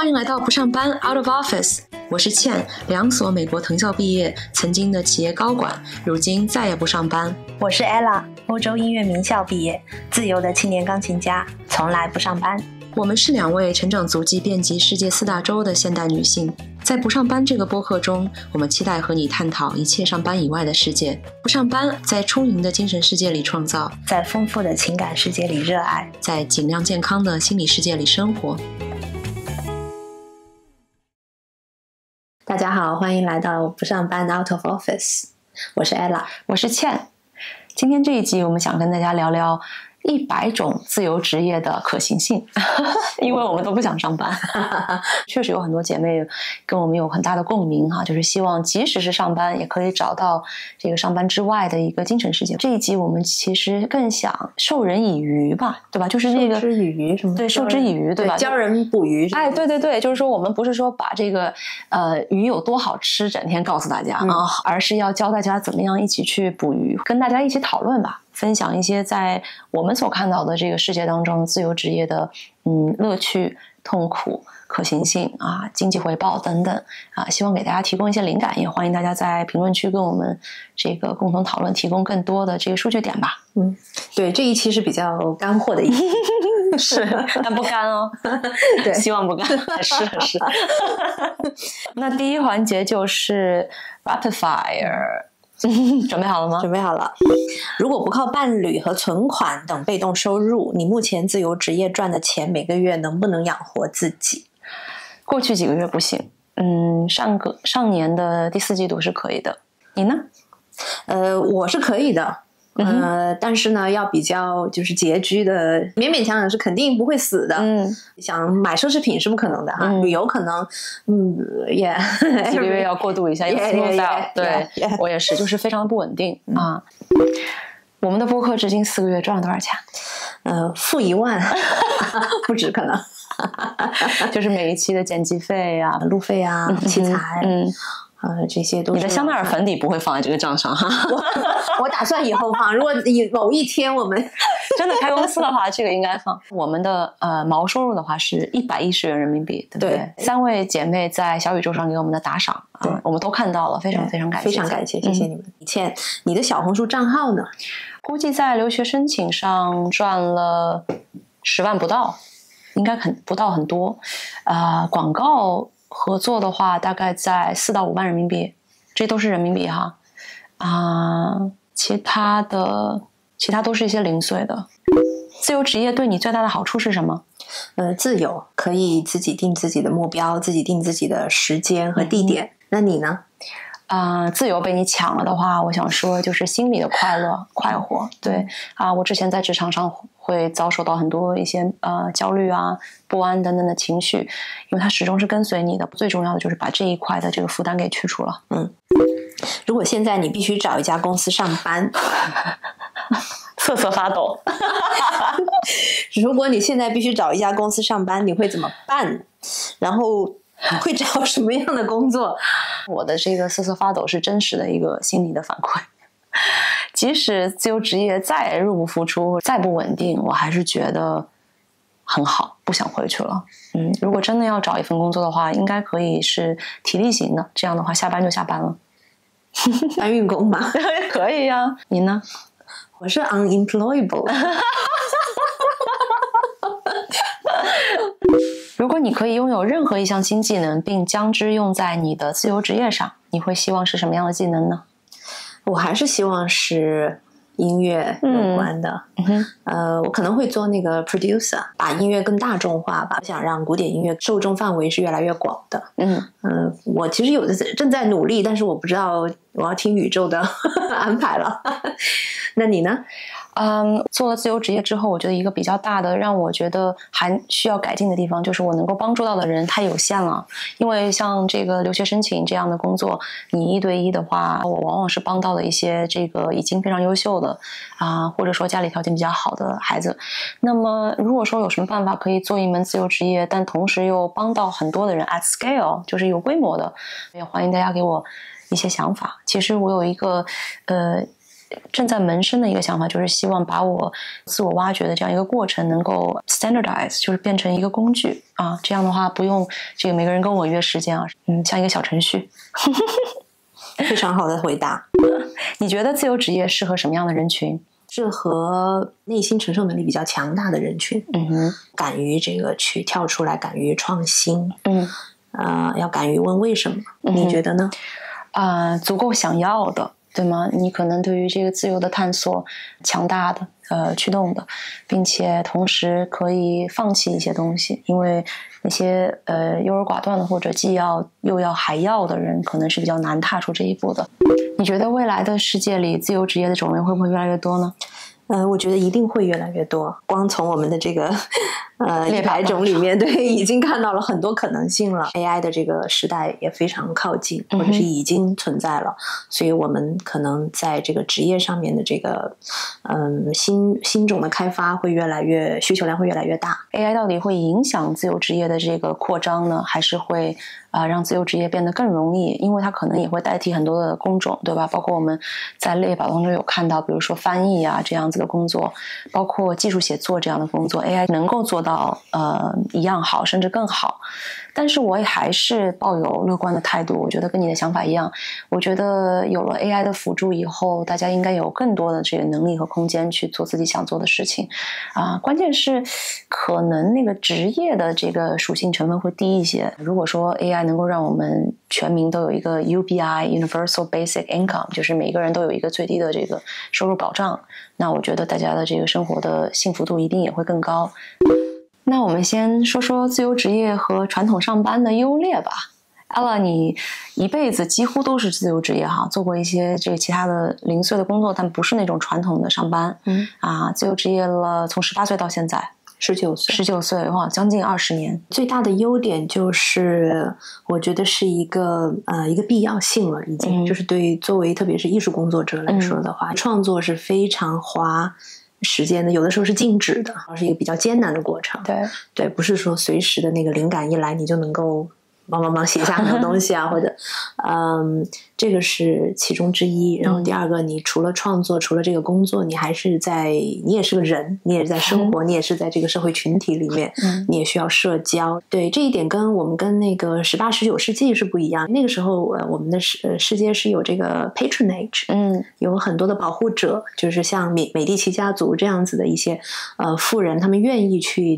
欢迎来到不上班 Out of Office， 我是倩，2所美国藤校毕业，曾经的企业高管，如今再也不上班。我是 Ella， 欧洲音乐名校毕业，自由的青年钢琴家，从来不上班。我们是2位成长足迹遍及世界4大洲的现代女性。在不上班这个播客中，我们期待和你探讨一切上班以外的世界。不上班，在充盈的精神世界里创造，在丰富的情感世界里热爱，在尽量健康的心理世界里生活。大家好，欢迎来到不上班 Out of Office， 我是 Ella， 我是倩。今天这一集我们想跟大家聊聊100种自由职业的可行性因为我们都不想上班确实有很多姐妹跟我们有很大的共鸣哈，就是希望即使是上班也可以找到这个上班之外的一个精神世界。这一集我们其实更想授人以渔吧，对吧？就是那个授之以渔什么？对，授之以渔，对吧？教人捕鱼。哎，对对对，就是说我们不是说把这个鱼有多好吃整天告诉大家啊，而是要教大家怎么样一起去捕鱼，跟大家一起讨论吧，分享一些在我们所看到的这个世界当中自由职业的乐趣、痛苦、可行性啊、经济回报等等啊，希望给大家提供一些灵感，也欢迎大家在评论区跟我们这个共同讨论，提供更多的这个数据点吧。对，这一期是比较干货的一期是，但不干哦。对，希望不干。是。那第一环节就是 Rapid Fire。准备好了吗？准备好了。如果不靠伴侣和存款等被动收入，你目前自由职业赚的钱每个月能不能养活自己？过去几个月不行，上年的第4季度是可以的。你呢？我是可以的。但是呢，要比较就是拮据的，勉勉强强是肯定不会死的。想买奢侈品是不可能的哈，旅游可能，也几个月要过渡一下，要 smooth out。对，我也是，就是非常不稳定啊。我们的播客至今4个月赚了多少钱？负1万，不止可能。就是每一期的剪辑费啊、路费啊、器材，这些都是。你的香奈儿粉底不会放在这个账上哈。我打算以后放，如果某一天我们真的开公司的话，这个应该放。我们的毛收入的话是110元人民币，对不对？3位姐妹在小宇宙上给我们的打赏，我们都看到了，非常非常感谢，非常感谢，谢谢你们。倩，你的小红书账号呢？估计在留学申请上赚了10万不到，应该不到很多。广告合作的话，大概在4到5万人民币，这都是人民币哈。其他都是一些零碎的。自由职业对你最大的好处是什么？自由，可以自己定自己的目标，自己定自己的时间和地点。那你呢？自由被你抢了的话，我想说就是心里的快乐、快活。对我之前在职场上会遭受到很多一些焦虑啊、不安等等的情绪，因为它始终是跟随你的。最重要的就是把这一块的这个负担给去除了。如果现在你必须找一家公司上班，瑟瑟发抖。如果你现在必须找一家公司上班，你会怎么办？然后会找什么样的工作？我的这个瑟瑟发抖是真实的一个心理的反馈。即使自由职业再入不敷出，再不稳定，我还是觉得很好，不想回去了。如果真的要找一份工作的话，应该可以是体力型的，这样的话下班就下班了。搬运工嘛。可以呀。你呢？我是 unemployable。如果你可以拥有任何一项新技能，并将之用在你的自由职业上，你会希望是什么样的技能呢？我还是希望是音乐有关的。我可能会做那个 producer， 把音乐更大众化吧。我想让古典音乐受众范围是越来越广的。我其实正在努力，但是我不知道，我要听宇宙的安排了。那你呢？做了自由职业之后，我觉得一个比较大的让我觉得还需要改进的地方，就是我能够帮助到的人太有限了。因为像这个留学申请这样的工作，你1对1的话，我往往是帮到了一些这个已经非常优秀的或者说家里条件比较好的孩子。那么如果说有什么办法可以做一门自由职业，但同时又帮到很多的人 at scale， 就是有规模的，也欢迎大家给我一些想法。其实我有一个正在萌生的一个想法，就是希望把我自我挖掘的这样一个过程能够 standardize， 就是变成一个工具啊，这样的话不用这个每个人跟我约时间啊，像一个小程序。非常好的回答。你觉得自由职业适合什么样的人群？适合内心承受能力比较强大的人群，敢于这个去跳出来，敢于创新，要敢于问为什么，你觉得呢？足够想要的，对吗？你可能对于这个自由的探索强大的驱动的，并且同时可以放弃一些东西，因为那些优柔寡断的或者既要又要还要的人，可能是比较难踏出这一步的。你觉得未来的世界里，自由职业的种类会不会越来越多呢？我觉得一定会越来越多。光从我们的这个100种里面，对，已经看到了很多可能性了。AI 的这个时代也非常靠近，或者是已经存在了，所以我们可能在这个职业上面的这个新种的开发会越来越，需求量会越来越大。AI 到底会影响自由职业的这个扩张呢，还是会让自由职业变得更容易？因为它可能也会代替很多的工种，对吧？包括我们在类保当中有看到，比如说翻译啊这样子的工作，包括技术写作这样的工作 ，AI 能够做到一样好，甚至更好。但是我也还是抱有乐观的态度，我觉得跟你的想法一样，我觉得有了 AI 的辅助以后，大家应该有更多的这个能力和空间去做自己想做的事情关键是可能那个职业的这个属性成分会低一些。如果说 AI 能够让我们全民都有一个 UBI Universal Basic Income， 就是每个人都有一个最低的这个收入保障，那我觉得大家的这个生活的幸福度一定也会更高。那我们先说说自由职业和传统上班的优劣吧。Ella， 你一辈子几乎都是自由职业哈，做过一些这个其他的零碎的工作，但不是那种传统的上班。自由职业了，从18岁到现在，19岁哇，将近20年。最大的优点就是，我觉得是一个必要性了，已经就是对作为特别是艺术工作者来说的话，创作是非常花时间的，有的时候是静止的，是一个比较艰难的过程。对，不是说随时的那个灵感一来你就能够忙写下很多东西啊，或者这个是其中之一。然后第二个，你除了创作，除了这个工作，你也是个人，你也是在生活，你也是在这个社会群体里面，你也需要社交。对，这一点我们跟那个18、19世纪是不一样。那个时候我们的世界是有这个 patronage，有很多的保护者，就是像美第奇家族这样子的一些富人，他们愿意去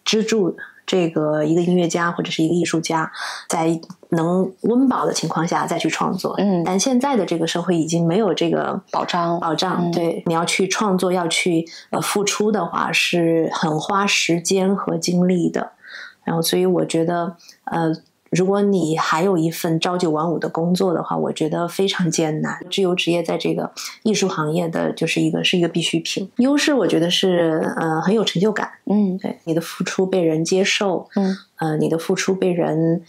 资助这个一个音乐家或者是一个艺术家，在能温饱的情况下再去创作。但现在的这个社会已经没有这个保障。对，你要去创作，要去付出的话，是很花时间和精力的。然后，所以我觉得如果你还有一份朝9晚5的工作的话，我觉得非常艰难。自由职业在这个艺术行业的是一个必需品。优势我觉得是很有成就感。对，你的付出被人接受，你的付出被人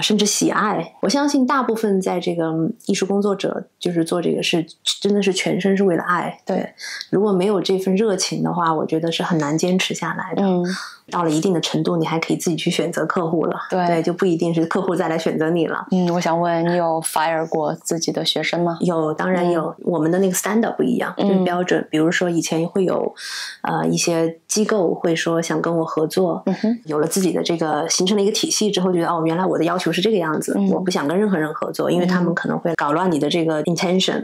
甚至喜爱。我相信大部分在这个艺术工作者就是做这个是真的是全身是为了爱。对，如果没有这份热情的话，我觉得是很难坚持下来的。到了一定的程度，你还可以自己去选择客户了。对，就不一定是客户再来选择你了。我想问你有 fire 过自己的学生吗？有，当然有。我们的那个 standard 不一样，就是标准。比如说以前会有一些机构会说想跟我合作，有了自己的这个形成了一个体系之后，觉得原来我的要求是这个样子，我不想跟任何人合作，因为他们可能会搞乱你的这个 intention。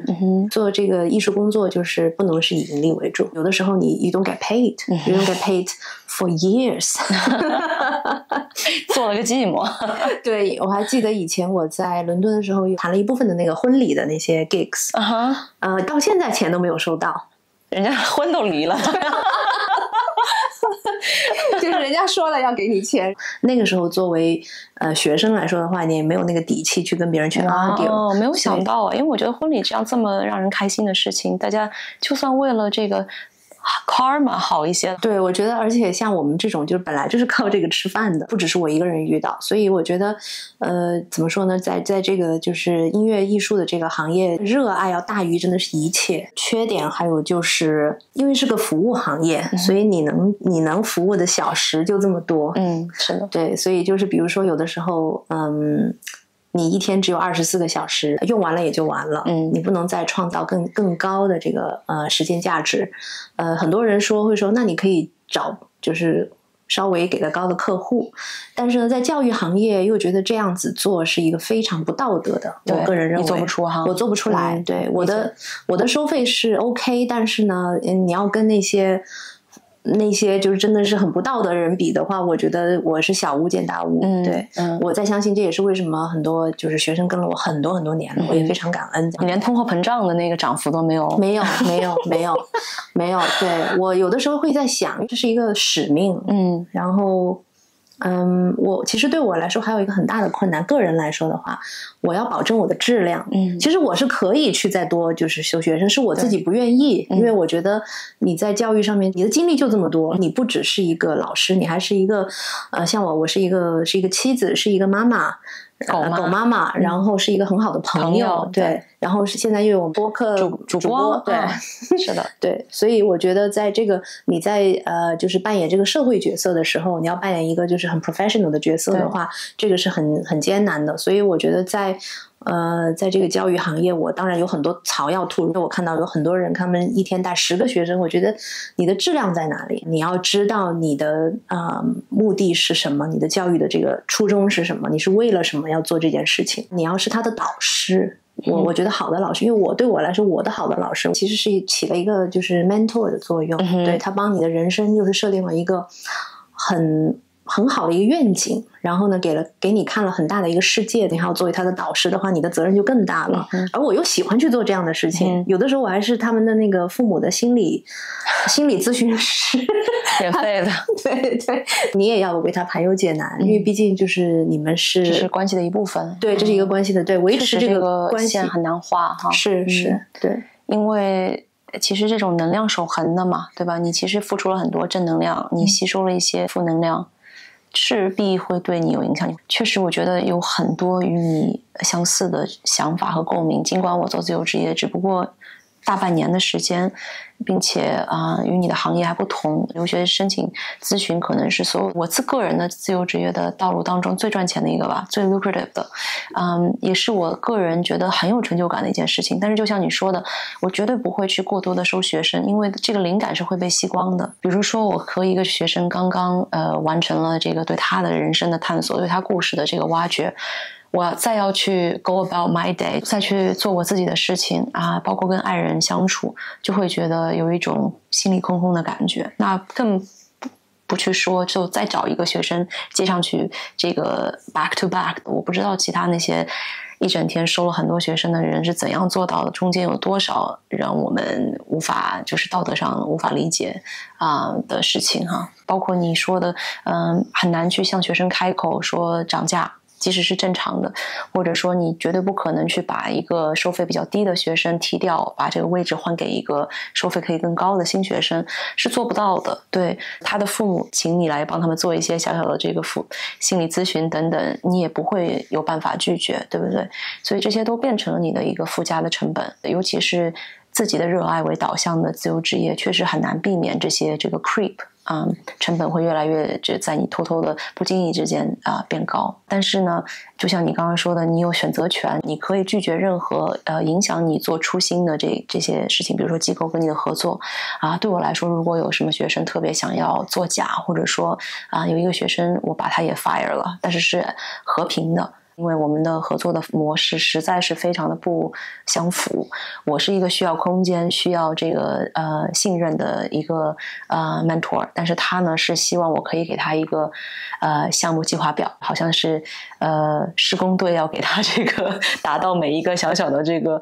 做这个艺术工作就是不能是以盈利为主，有的时候you don't get paid， you don't get paid for years。做了个寂寞。对，我还记得以前我在伦敦的时候谈了一部分的那个婚礼的那些 gigs，到现在钱都没有收到，人家婚都离了。就是人家说了要给你钱，那个时候作为学生来说的话，你也没有那个底气去跟别人去 argue。没有想到因为我觉得婚礼这样这么让人开心的事情，大家就算为了这个karma 好一些。对，我觉得而且像我们这种就是本来就是靠这个吃饭的，不只是我一个人遇到，所以我觉得怎么说呢，在这个就是音乐艺术的这个行业，热爱要大于真的是一切。缺点还有就是因为是个服务行业，所以你能服务的小时就这么多。是的。对，所以就是比如说有的时候你一天只有24个小时，用完了也就完了，你不能再创造更高的这个时间价值。很多人会说，那你可以找就是稍微给的高的客户，但是呢，在教育行业又觉得这样子做是一个非常不道德的。我个人认为你做不出哈，我做不出来。对，我的收费是 OK， 但是呢，你要跟那些就是真的是很不道德的人比的话，我觉得我是小巫见大巫。对，我在相信这也是为什么很多就是学生跟了我很多很多年了，我也非常感恩。你连通货膨胀的那个涨幅都没有？没有。对，我有的时候会在想，这是一个使命。然后我其实对我来说还有一个很大的困难，个人来说的话，我要保证我的质量。其实我是可以去再多就是修学生，是我自己不愿意，因为我觉得你在教育上面你的精力就这么多，你不只是一个老师，你还是一个像我是一个妻子，是一个妈妈。狗妈妈，然后是一个很好的朋友，对，然后是现在又有播客主播，对，是的，对，所以我觉得在这个你在就是扮演这个社会角色的时候，你要扮演一个就是很 professional 的角色的话，这个是很艰难的。所以我觉得在这个教育行业，我当然有很多草要吐。我看到有很多人，他们一天带10个学生，我觉得你的质量在哪里？你要知道你的目的是什么，你的教育的这个初衷是什么，你是为了什么要做这件事情？你要是他的导师。我觉得好的老师，因为对我来说，我的好的老师其实是起了一个就是 mentor 的作用，对，他帮你的人生就是设定了一个很好的一个愿景，然后呢给你看了很大的一个世界，你还要作为他的导师的话，你的责任就更大了。而我又喜欢去做这样的事情，有的时候我还是他们的那个父母的心理咨询师，免费的。对，你也要为他排忧解难，因为毕竟就是你们这是关系的一部分。对，这是一个关系的，对，维持这个关系很难画哈。是，对，因为其实这种能量守恒的嘛，对吧？你其实付出了很多正能量，你吸收了一些负能量，势必会对你有影响。确实我觉得有很多与你相似的想法和共鸣，尽管我做自由职业只不过大半年的时间，并且与你的行业还不同，留学申请咨询可能是我个人的自由职业的道路当中最赚钱的一个吧，最 lucrative 的，也是我个人觉得很有成就感的一件事情。但是就像你说的，我绝对不会去过多的收学生，因为这个灵感是会被吸光的。比如说我和一个学生刚刚完成了这个对他的人生的探索，对他故事的这个挖掘，我再要去 go about my day， 再去做我自己的事情包括跟爱人相处，就会觉得有一种心里空空的感觉。那更不去说就再找一个学生接上去这个 back to back， 我不知道其他那些一整天收了很多学生的人是怎样做到的，中间有多少让我们无法就是道德上无法理解的事情哈。包括你说的很难去向学生开口说涨价，即使是正常的，或者说你绝对不可能去把一个收费比较低的学生踢掉，把这个位置换给一个收费可以更高的新学生，是做不到的。对，他的父母请你来帮他们做一些小小的这个心理咨询等等，你也不会有办法拒绝，对不对？所以这些都变成了你的一个附加的成本，尤其是自己的热爱为导向的自由职业，确实很难避免这个 creep。成本会越来越在你偷偷的不经意之间变高。但是呢，就像你刚刚说的，你有选择权，你可以拒绝任何影响你做初心的这些事情，比如说机构跟你的合作对我来说，如果有什么学生特别想要作假，或者说有一个学生我把他也 fire 了，但是和平的。因为我们的合作的模式实在是非常的不相符，我是一个需要空间、需要这个信任的一个mentor， 但是他呢是希望我可以给他一个项目计划表，好像是施工队要给他这个达到每一个小小的这个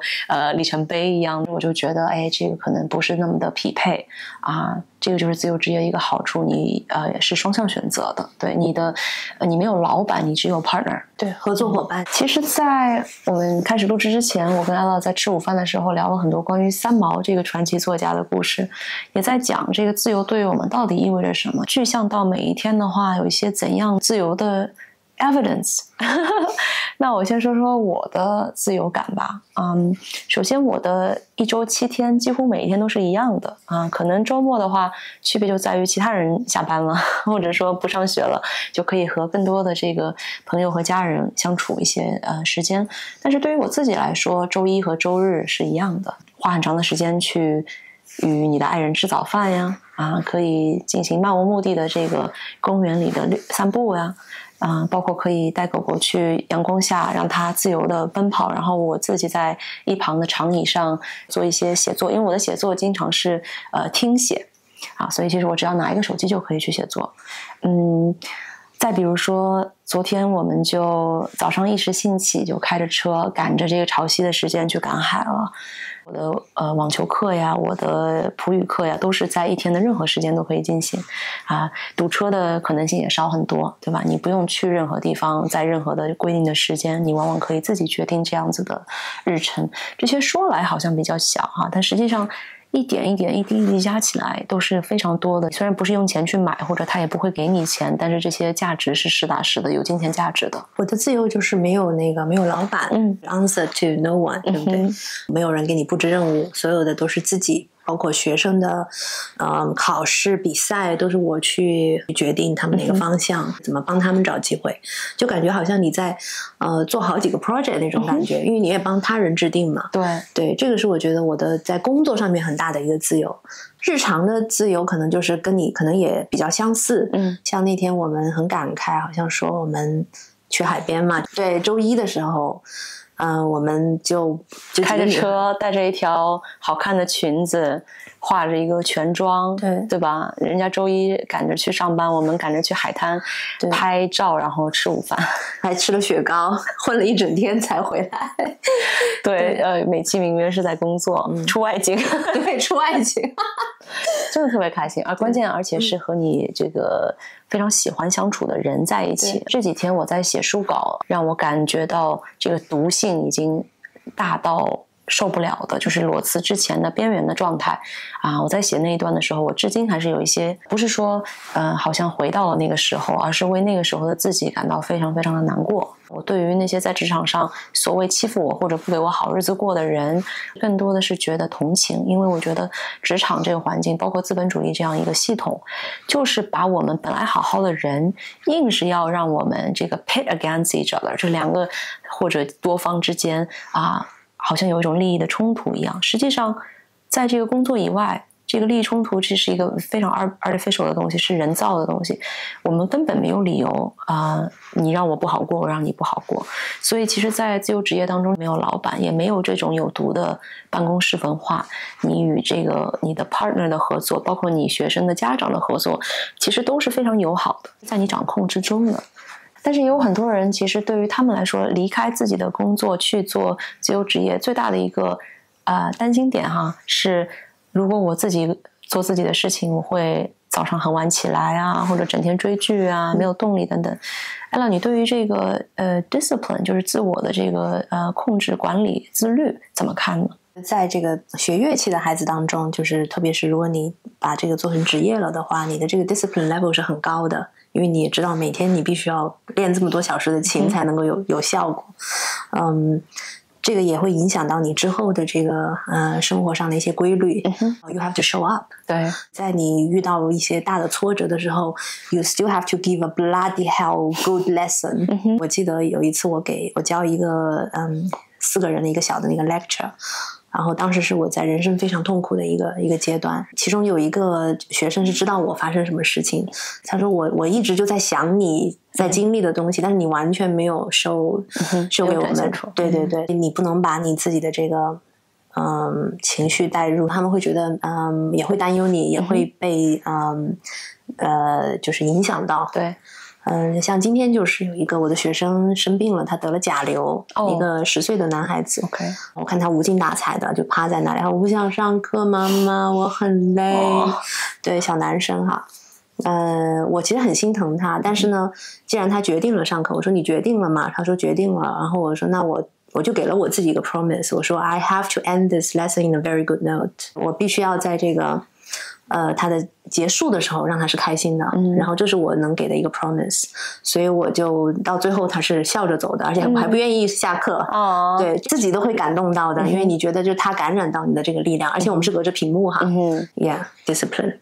里程碑一样，我就觉得这个可能不是那么的匹配这个就是自由职业一个好处，你是双向选择的，对你没有老板，你只有 partner， 对，合作伙伴。其实在我们开始录制之前，我跟Ella在吃午饭的时候聊了很多关于三毛这个传奇作家的故事，也在讲这个自由对于我们到底意味着什么，具象到每一天的话有一些怎样自由的 evidence 那我先说说我的自由感吧。首先我的一周7天几乎每一天都是一样的可能周末的话区别就在于其他人下班了或者说不上学了，就可以和更多的这个朋友和家人相处一些时间。但是对于我自己来说，周一和周日是一样的，花很长的时间去与你的爱人吃早饭呀可以进行漫无目的的这个公园里的散步呀包括可以带狗狗去阳光下让它自由的奔跑，然后我自己在一旁的长椅上做一些写作，因为我的写作经常是听写所以其实我只要拿一个手机就可以去写作。再比如说昨天我们就早上一时兴起就开着车赶着这个潮汐的时间去赶海了。我的网球课呀，我的普语课呀，都是在一天的任何时间都可以进行堵车的可能性也少很多，对吧？你不用去任何地方，在任何的规定的时间，你往往可以自己决定这样子的日程。这些说来好像比较小但实际上一点一滴一滴加起来都是非常多的。虽然不是用钱去买，或者他也不会给你钱，但是这些价值是实打实的，有金钱价值的。我的自由就是没有老板，answer to no one，对不对？没有人给你布置任务，所有的都是自己。包括学生的考试比赛都是我去决定他们的一个方向，怎么帮他们找机会，就感觉好像你在做好几个 project 那种感觉，因为你也帮他人制定嘛。对，这个是我觉得我的在工作上面很大的一个自由。日常的自由可能就是跟你可能也比较相似，像那天我们很感慨，好像说我们去海边嘛，对，周一的时候我们就开着车，带着一条好看的裙子，化着一个全妆，对吧？人家周一赶着去上班，我们赶着去海滩拍照，然后吃午饭，还吃了雪糕，混了一整天才回来。对，美其名曰是在工作，出外景，对，出外景，真的特别开心而且是和你这个非常喜欢相处的人在一起。这几天我在写书稿，让我感觉到这个毒性已经大到受不了的，就是裸辞之前的边缘的状态我在写那一段的时候，我至今还是有一些，不是说好像回到了那个时候，而是为那个时候的自己感到非常非常的难过。我对于那些在职场上所谓欺负我或者不给我好日子过的人，更多的是觉得同情，因为我觉得职场这个环境，包括资本主义这样一个系统，就是把我们本来好好的人，硬是要让我们这个 pit against each other， 这两个或者多方之间好像有一种利益的冲突一样。实际上在这个工作以外，这个利益冲突这是一个非常 artificial 的东西，是人造的东西，我们根本没有理由你让我不好过，我让你不好过。所以其实在自由职业当中，没有老板，也没有这种有毒的办公室文化，你与这个你的 partner 的合作，包括你学生的家长的合作，其实都是非常友好的，在你掌控之中的。但是也有很多人，其实对于他们来说，离开自己的工作去做自由职业，最大的一个担心点是，如果我自己做自己的事情，我会早上很晚起来或者整天追剧没有动力等等。Ella，你对于这个discipline， 就是自我的这个控制、管理、自律怎么看呢？在这个学乐器的孩子当中，就是特别是如果你把这个做成职业了的话，你的这个 discipline level 是很高的，因为你也知道每天你必须要练这么多小时的琴才能够有效果。这个也会影响到你之后的这个生活上的一些规律。You have to show up。对，在你遇到一些大的挫折的时候 ，you still have to give a bloody hell good lesson。我记得有一次我教一个4个人的一个小的那个 lecture。然后当时是我在人生非常痛苦的一个阶段，其中有一个学生是知道我发生什么事情，他说我一直就在想你在经历的东西，但是你完全没有收给我们。对对对，你不能把你自己的这个情绪带入，他们会觉得也会担忧你，也会被就是影响到。对。像今天就是有一个我的学生生病了，他得了甲流，一个10岁的男孩子。我看他无精打采的就趴在那里，我不想上课，妈妈，我很累。对，小男生我其实很心疼他，但是呢，既然他决定了上课，我说你决定了吗？他说决定了，然后我说那我就给了我自己一个 promise， 我说 I have to end this lesson in a very good note， 我必须要在这个它的结束的时候让他是开心的，然后这是我能给的一个 promise， 所以我就到最后他是笑着走的，而且我还不愿意下课，对自己都会感动到的，因为你觉得就他感染到你的这个力量，而且我们是隔着屏幕哈，yeah discipline，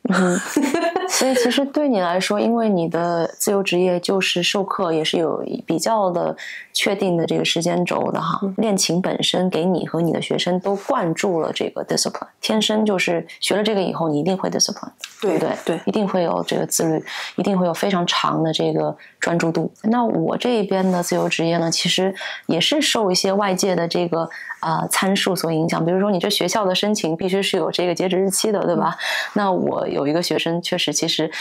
所以其实对你来说，因为你的自由职业就是授课，也是有比较的确定的这个时间轴的哈。练琴本身给你和你的学生都灌注了这个 discipline， 天生就是学了这个以后，你一定会 discipline， 对不对？对，一定会有这个自律，一定会有非常长的这个专注度。那我这一边的自由职业呢，其实也是受一些外界的这个参数所影响，比如说你这学校的申请必须是有这个截止日期的，对吧？那我有一个学生确实其实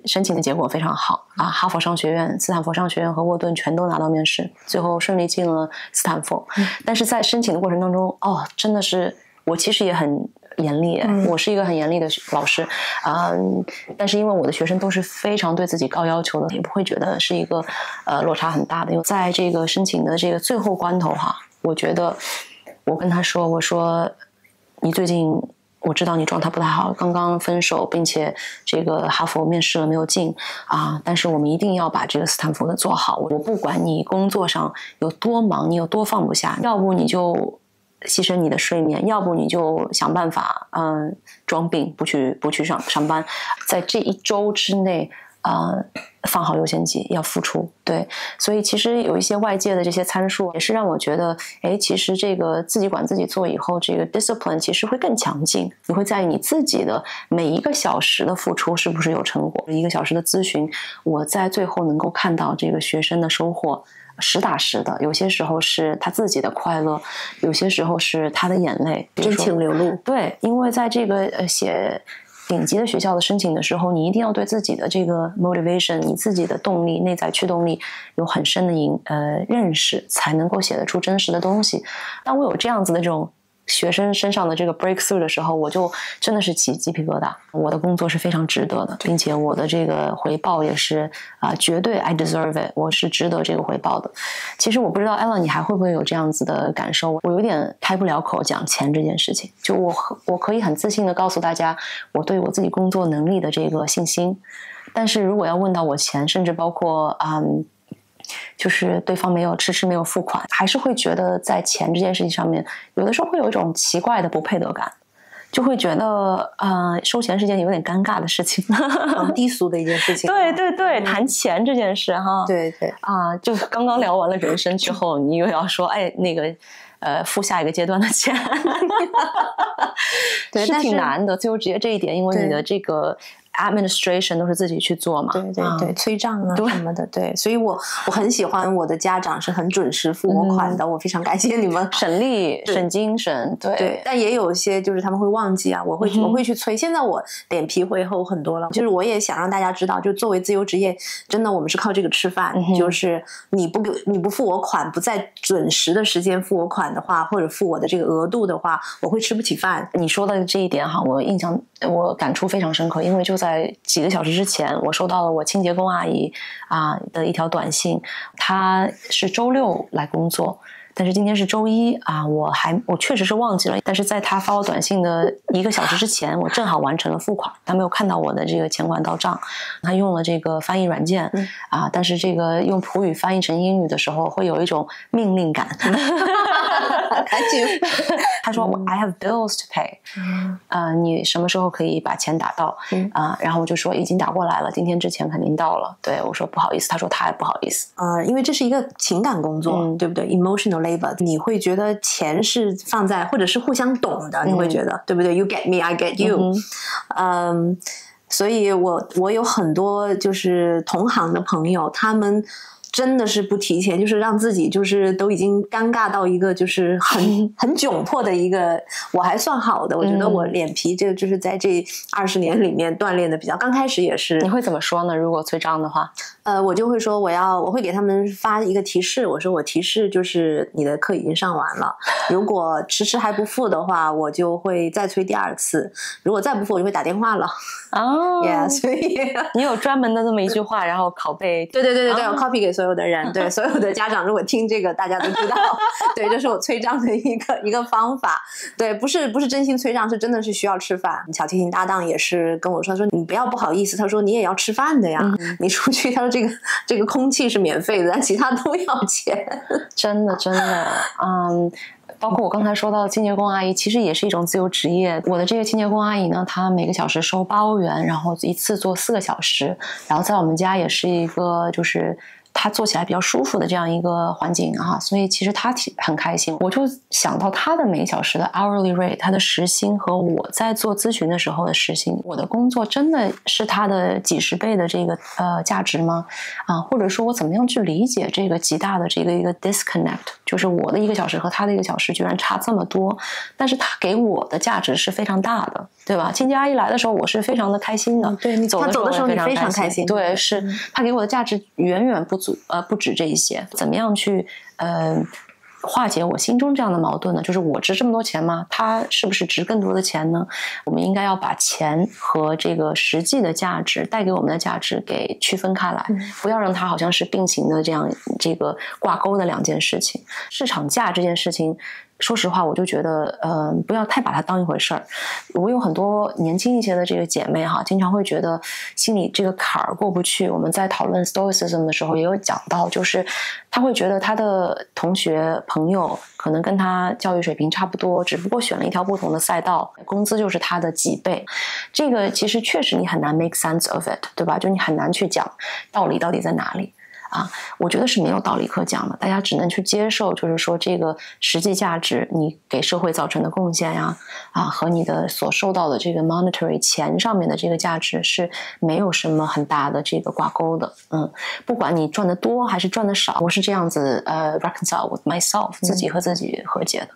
申请的结果非常好啊，哈佛商学院、斯坦福商学院和沃顿全都拿到面试，最后顺利进了斯坦福。但是在申请的过程当中，真的是我其实也很严厉，我是一个很严厉的老师但是因为我的学生都是非常对自己高要求的，也不会觉得是一个落差很大的。因为在这个申请的这个最后关头哈，我觉得我跟他说，我说你最近我知道你状态不太好，刚刚分手，并且这个哈佛面试了没有进但是我们一定要把这个斯坦福的做好。我不管你工作上有多忙，你有多放不下，要不你就牺牲你的睡眠，要不你就想办法装病不去上班，在这1周之内放好优先级，要付出。对，所以其实有一些外界的这些参数也是让我觉得其实这个自己管自己做以后，这个 discipline 其实会更强劲，你会在意你自己的每一个小时的付出是不是有成果。1个小时的咨询，我在最后能够看到这个学生的收获实打实的，有些时候是他自己的快乐，有些时候是他的眼泪，真情流露。对，因为在这个写顶级的学校的申请的时候，你一定要对自己的这个 motivation， 你自己的动力、内在驱动力有很深的认识，才能够写得出真实的东西。当我有这样子的这种学生身上的这个 breakthrough 的时候，我就真的是起鸡皮疙瘩。我的工作是非常值得的，并且我的这个回报也是绝对 I deserve it， 我是值得这个回报的。其实我不知道 Ella 你还会不会有这样子的感受，我有点开不了口讲钱这件事情。就我可以很自信的告诉大家我对我自己工作能力的这个信心，但是如果要问到我钱，甚至包括就是对方没有迟迟没有付款，还是会觉得在钱这件事情上面，有的时候会有一种奇怪的不配得感，就会觉得收钱是件有点尴尬的事情，低俗的一件事情。对对对，谈钱这件事哈，对对就刚刚聊完了人生之后，你又要说那个付下一个阶段的钱，对，是挺难的。自由职业这一点，因为你的这个administration 都是自己去做嘛，对对对，催账什么的，对，所以我很喜欢我的家长是很准时付我款的，我非常感谢你们，省力省精神，对。但也有些就是他们会忘记我会去催。现在我脸皮会厚很多了，就是我也想让大家知道，就作为自由职业，真的我们是靠这个吃饭，就是你不付我款，不在准时的时间付我款的话，或者付我的这个额度的话，我会吃不起饭。你说的这一点哈，我感触非常深刻，因为就在几个小时之前，我收到了我清洁工阿姨的一条短信，她是周6来工作，但是今天是周1我确实是忘记了，但是在她发我短信的1个小时之前，我正好完成了付款，她没有看到我的这个钱款到账，她用了这个翻译软件但是这个用普语翻译成英语的时候会有一种命令感。赶紧他说I have bills to pay，你什么时候可以把钱打到然后我就说已经打过来了，今天之前肯定到了。对，我说不好意思，他说他也不好意思因为这是一个情感工作，对不对？ emotional labor， 你会觉得钱是放在或者是互相懂的，你会觉得对不对？ You get me, I get you。所以我有很多就是同行的朋友，他们真的是不提钱，就是让自己就是都已经尴尬到一个就是很窘迫的一个。我还算好的，我觉得我脸皮这个就是在这20年里面锻炼的比较。刚开始也是。你会怎么说呢？如果催账的话，我就会说我会给他们发一个提示，我说我提示就是你的课已经上完了，如果迟还不付的话，我就会再催第2次，如果再不付我就会打电话了。yeah， 所以你有专门的这么一句话，然后拷贝。对，我 copy 给所所有的人，对所有的家长，如果听这个，大家都知道，对，这是我催账的一个方法。对，不是真心催账，是真的是需要吃饭。小提琴搭档也是跟我说你不要不好意思，他说你也要吃饭的呀，你出去，他说这个空气是免费的，但其他都要钱。真的，包括我刚才说到的清洁工阿姨，其实也是一种自由职业。我的这个清洁工阿姨呢，她每个小时收8欧元，然后一次做4个小时，然后在我们家也是一个就是他做起来比较舒服的这样一个环境啊，所以其实他很开心。我就想到他的每小时的 hourly rate， 他的时薪和我在做咨询的时候的时薪，我的工作真的是他的几十倍的这个价值吗？或者说我怎么样去理解这个极大的这个一个 disconnect， 就是我的1个小时和他的1个小时居然差这么多，但是他给我的价值是非常大的，对吧？清洁阿姨来的时候我是非常的开心的，对，你走的时候你非常开心，对，是他给我的价值远远不止这一些。怎么样去化解我心中这样的矛盾呢？就是我值这么多钱吗？他是不是值更多的钱呢？我们应该要把钱和这个实际的价值带给我们的价值给区分开来，不要让它好像是并行的这个挂钩的2件事情。市场价这件事情，说实话，我就觉得，不要太把它当一回事儿。我有很多年轻一些的这个姐妹哈，经常会觉得心里这个坎儿过不去。我们在讨论 Stoicism 的时候也有讲到，就是她会觉得她的同学朋友可能跟她教育水平差不多，只不过选了一条不同的赛道，工资就是她的几倍。这个其实确实你很难 make sense of it， 对吧？就你很难去讲道理到底在哪里。我觉得是没有道理可讲的，大家只能去接受，就是说这个实际价值，你给社会造成的贡献呀，和你的所受到的这个 monetary 钱上面的这个价值是没有什么很大的这个挂钩的。不管你赚的多还是赚的少，我是这样子reconcile with myself， 自己和自己和解的。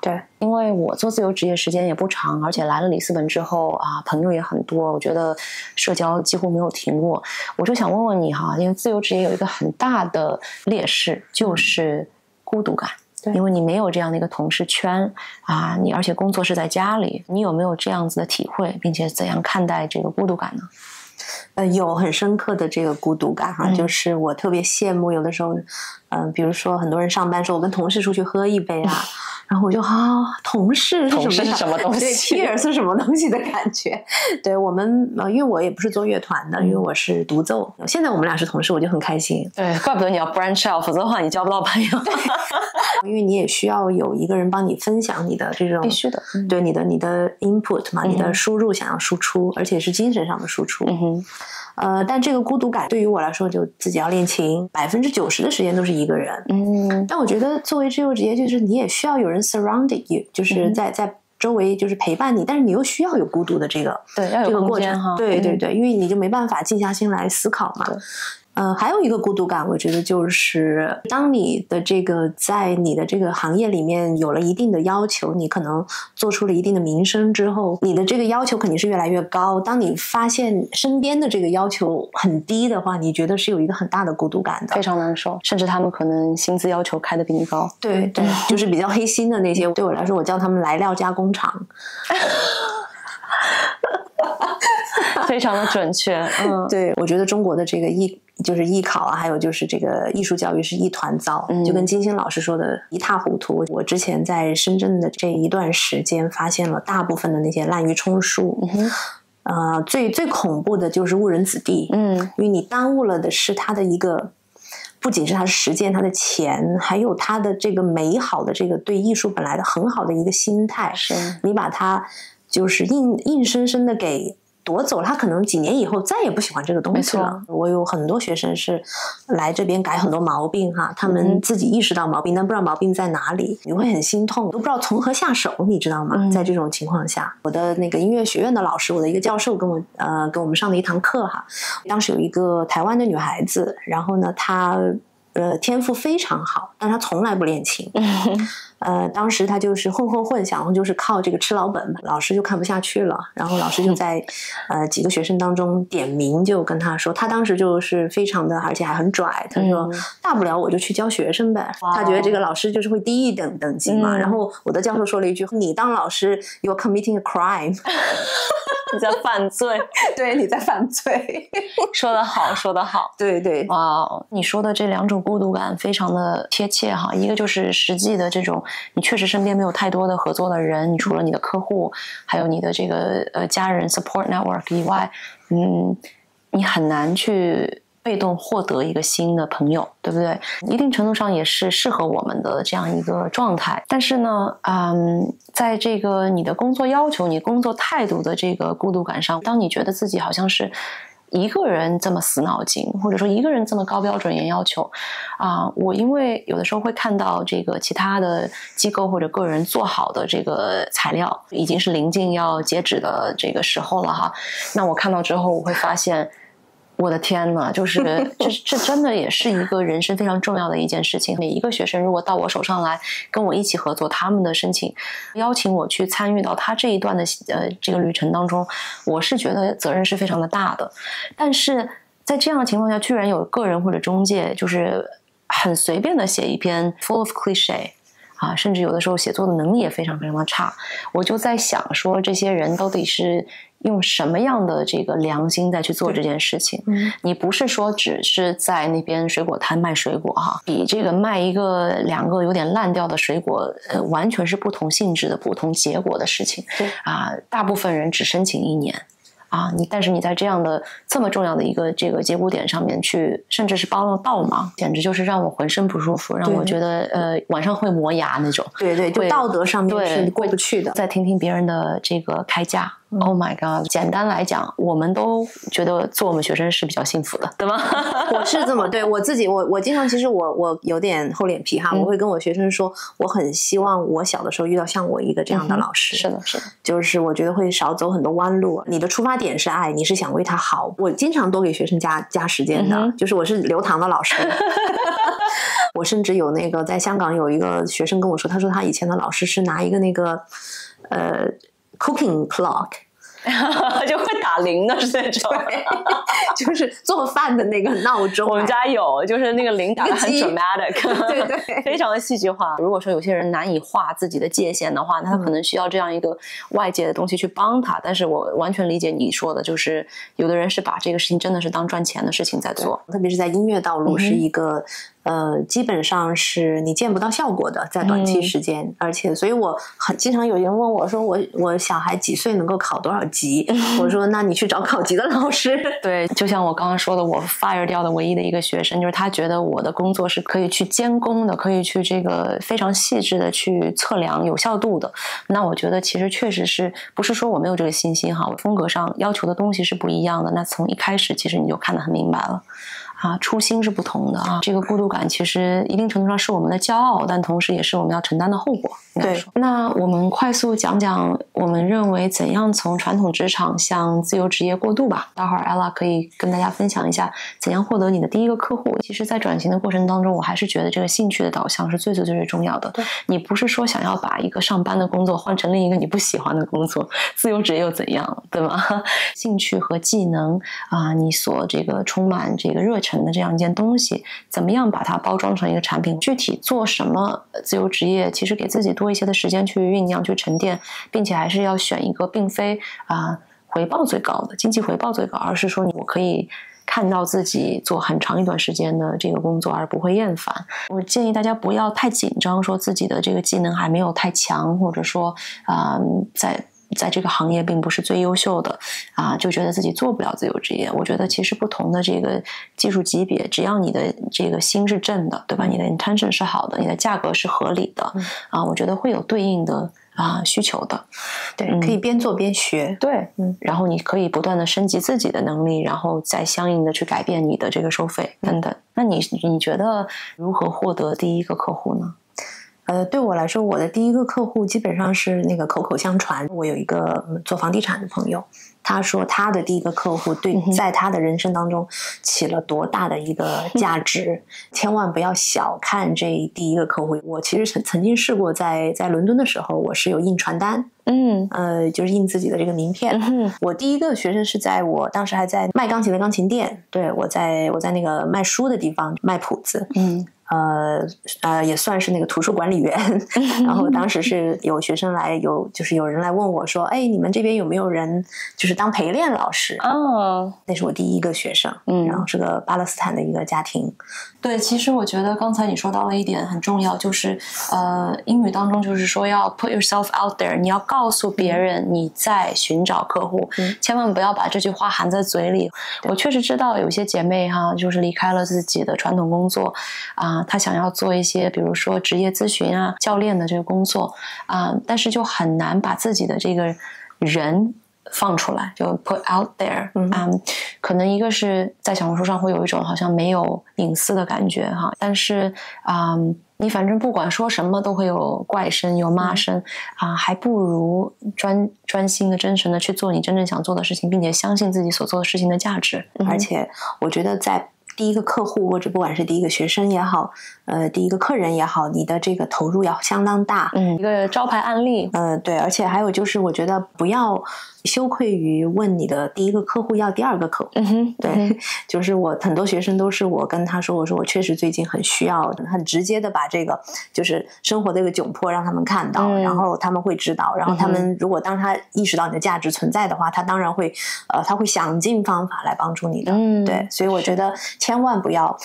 对，因为我做自由职业时间也不长，而且来了里斯本之后朋友也很多，我觉得社交几乎没有停过。我就想问问你哈，因为自由职业有一个很大的劣势，就是孤独感。因为你没有这样的一个同事圈你而且工作是在家里，你有没有这样子的体会，并且怎样看待这个孤独感呢？有很深刻的这个孤独感就是我特别羡慕有的时候，比如说很多人上班说我跟同事出去喝一杯然后我就同事是什么东西？对 ，peer 是什么东西的感觉？对我们因为我也不是做乐团的，因为我是独奏。现在我们俩是同事，我就很开心。对，怪不得你要 branch out， 否则的话你交不到朋友。因为你也需要有一个人帮你分享你的这种必须的，对你的 input 嘛，你的输入想要输出，而且是精神上的输出。但这个孤独感对于我来说，就自己要练琴，90%的时间都是一个人。但我觉得作为自由职业，就是你也需要有人 surrounding you， 就是在周围就是陪伴你，但是你又需要有孤独的这个过程哈。对，因为你就没办法静下心来思考嘛。还有一个孤独感，我觉得就是当你的这个在你的这个行业里面有了一定的要求，你可能做出了一定的名声之后，你的这个要求肯定是越来越高。当你发现身边的这个要求很低的话，你觉得是有一个很大的孤独感的，非常难受。甚至他们可能薪资要求开得比你高。对，就是比较黑心的那些，对我来说，我叫他们来料加工厂。非常的准确。对，我觉得中国的这个艺考还有就是这个艺术教育是一团糟，就跟金星老师说的一塌糊涂。我之前在深圳的这一段时间发现了大部分的那些滥竽充数。最恐怖的就是误人子弟。因为你耽误了的是他的一个，不仅是他的时间，他的钱，还有他的这个美好的这个对艺术本来的很好的一个心态，你把他就是硬生生的给夺走了，他可能几年以后再也不喜欢这个东西了。我有很多学生是来这边改很多毛病他们自己意识到毛病，但不知道毛病在哪里，你会很心痛，都不知道从何下手，你知道吗？在这种情况下，我的那个音乐学院的老师，我的一个教授跟我们上的一堂课当时有一个台湾的女孩子，然后呢她天赋非常好，但她从来不练琴。当时他就是混，想就是靠这个吃老本吧，老师就看不下去了，然后老师就在几个学生当中点名，就跟他说，他当时就是非常的，而且还很拽，他说大不了我就去教学生呗，他觉得这个老师就是会低一等级嘛，然后我的教授说了一句，你当老师 you're committing a crime 你在犯罪对，你在犯罪说得好说得好，对对，哇，你说的这两种孤独感非常的贴切哈，一个就是实际的这种你确实身边没有太多的合作的人，你除了你的客户还有你的这个家人 support network 以外，你很难去被动获得一个新的朋友，对不对？一定程度上也是适合我们的这样一个状态。但是呢，在这个你的工作要求、你工作态度的这个孤独感上，当你觉得自己好像是一个人这么死脑筋，或者说一个人这么高标准严要求我因为有的时候会看到这个其他的机构或者个人做好的这个材料，已经是临近要截止的这个时候了哈。那我看到之后，我会发现。我的天呐，就是这真的也是一个人生非常重要的一件事情。每一个学生如果到我手上来跟我一起合作，他们的申请邀请我去参与到他这一段的这个旅程当中，我是觉得责任是非常的大的。但是在这样的情况下，居然有个人或者中介就是很随便的写一篇 full of cliché甚至有的时候写作的能力也非常非常的差。我就在想说，这些人到底是用什么样的这个良心再去做这件事情？你不是说只是在那边水果摊卖水果比这个卖两个有点烂掉的水果完全是不同性质的不同结果的事情大部分人只申请1年但是你在这样的这么重要的一个这个节骨点上面去，甚至是帮了倒忙，简直就是让我浑身不舒服，让我觉得晚上会磨牙那种。对对，就道德上面是过不去的。再听听别人的这个开价。Oh my god！ 简单来讲，我们都觉得做我们学生是比较幸福的，对吗？我是这么对我自己，我经常其实我有点厚脸皮我会跟我学生说，我很希望我小的时候遇到像我一个这样的老师。是的，是的，就是我觉得会少走很多弯路。你的出发点是爱，你是想为他好。我经常多给学生加时间的，就是我是留堂的老师。我甚至有那个在香港有一个学生跟我说，他说他以前的老师是拿一个那个cooking clock 就会打铃的是那种就是做饭的那个闹钟。我们家有，就是那个铃打得很 dramatic 对对，非常的戏剧化。如果说有些人难以画自己的界限的话，那他可能需要这样一个外界的东西去帮他。但是我完全理解你说的，就是有的人是把这个事情真的是当赚钱的事情在做，特别是在音乐道路是一个基本上是你见不到效果的，在短期时间。而且所以我很经常有人问我说，我小孩几岁能够考多少级我说那你去找考级的老师。对，就像我刚刚说的，我 fire 掉的唯一的一个学生，就是他觉得我的工作是可以去监工的，可以去这个非常细致的去测量有效度的。那我觉得其实确实是不是说我没有这个信心我风格上要求的东西是不一样的。那从一开始其实你就看得很明白了初心是不同的这个孤独感其实一定程度上是我们的骄傲，但同时也是我们要承担的后果。对，那我们快速讲讲我们认为怎样从传统职场向自由职业过渡吧。待会儿 Ella 可以跟大家分享一下怎样获得你的第一个客户。其实在转型的过程当中，我还是觉得这个兴趣的导向是最最最最重要的。你不是说想要把一个上班的工作换成另一个你不喜欢的工作，自由职业又怎样，对吗？兴趣和技能你所这个充满这个热忱的这样一件东西，怎么样把它包装成一个产品，具体做什么自由职业，其实给自己多一些的时间去酝酿去沉淀，并且还是要选一个并非回报最高的经济回报最高，而是说我可以看到自己做很长一段时间的这个工作而不会厌烦。我建议大家不要太紧张，说自己的这个技能还没有太强，或者说在这个行业并不是最优秀的就觉得自己做不了自由职业。我觉得其实不同的这个技术级别，只要你的这个心是正的，对吧？你的 intention 是好的，你的价格是合理的我觉得会有对应的需求的。对，可以边做边学。对，然后你可以不断的升级自己的能力，然后再相应的去改变你的这个收费等等。那你觉得如何获得第一个客户呢？对我来说，我的第一个客户基本上是那个口口相传。我有一个做房地产的朋友，他说他的第一个客户在他的人生当中起了多大的一个价值，千万不要小看这第一个客户。我其实曾经试过在伦敦的时候，我是有印传单，就是印自己的这个名片。我第一个学生是在我当时还在卖钢琴的钢琴店，对，我在那个卖书的地方卖谱子，也算是那个图书管理员。然后当时是有学生来，就是有人来问我说，哎，你们这边有没有人就是当陪练老师？那是我第一个学生，然后是个巴勒斯坦的一个家庭。对，其实我觉得刚才你说到了一点很重要，就是英语当中就是说要 put yourself out there， 你要告诉别人你在寻找客户，千万不要把这句话含在嘴里。我确实知道有些姐妹哈，就是离开了自己的传统工作她想要做一些比如说职业咨询啊、教练的这个工作但是就很难把自己的这个人放出来，就 put out there。可能一个是在小红书上会有一种好像没有隐私的感觉哈，但是你反正不管说什么都会有怪声有骂声还不如专心的真诚的去做你真正想做的事情，并且相信自己所做的事情的价值。而且我觉得在第一个客户或者不管是第一个学生也好，第一个客人也好，你的这个投入要相当大。一个招牌案例。对，而且还有就是我觉得不要羞愧于问你的第一个客户要第二个客户。对，就是我很多学生都是我跟他说，我说我确实最近很需要，很直接的把这个就是生活的一个窘迫让他们看到，然后他们会知道，然后他们如果当他意识到你的价值存在的话，他当然会他会想尽方法来帮助你的。对，所以我觉得千万不要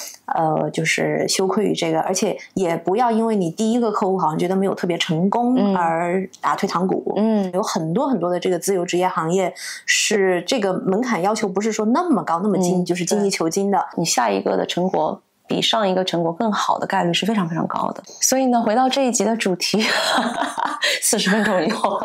就是羞愧于这个，而且也不要因为你第一个客户好像觉得没有特别成功而打退堂鼓。有很多很多的这个自由职业行业是这个门槛要求不是说那么高那么就是精益求精的，你下一个的成果比上一个成果更好的概率是非常非常高的。所以呢，回到这一集的主题40分钟以后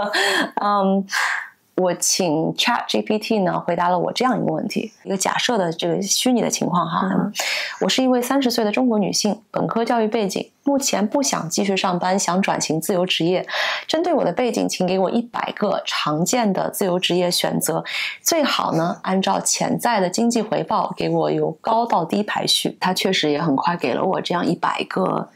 我请 ChatGPT 呢回答了我这样一个问题，一个假设的这个虚拟的情况哈。我是一位30岁的中国女性，本科教育背景，目前不想继续上班，想转型自由职业。针对我的背景，请给我100个常见的自由职业选择，最好呢按照潜在的经济回报给我由高到低排序。他确实也很快给了我这样100个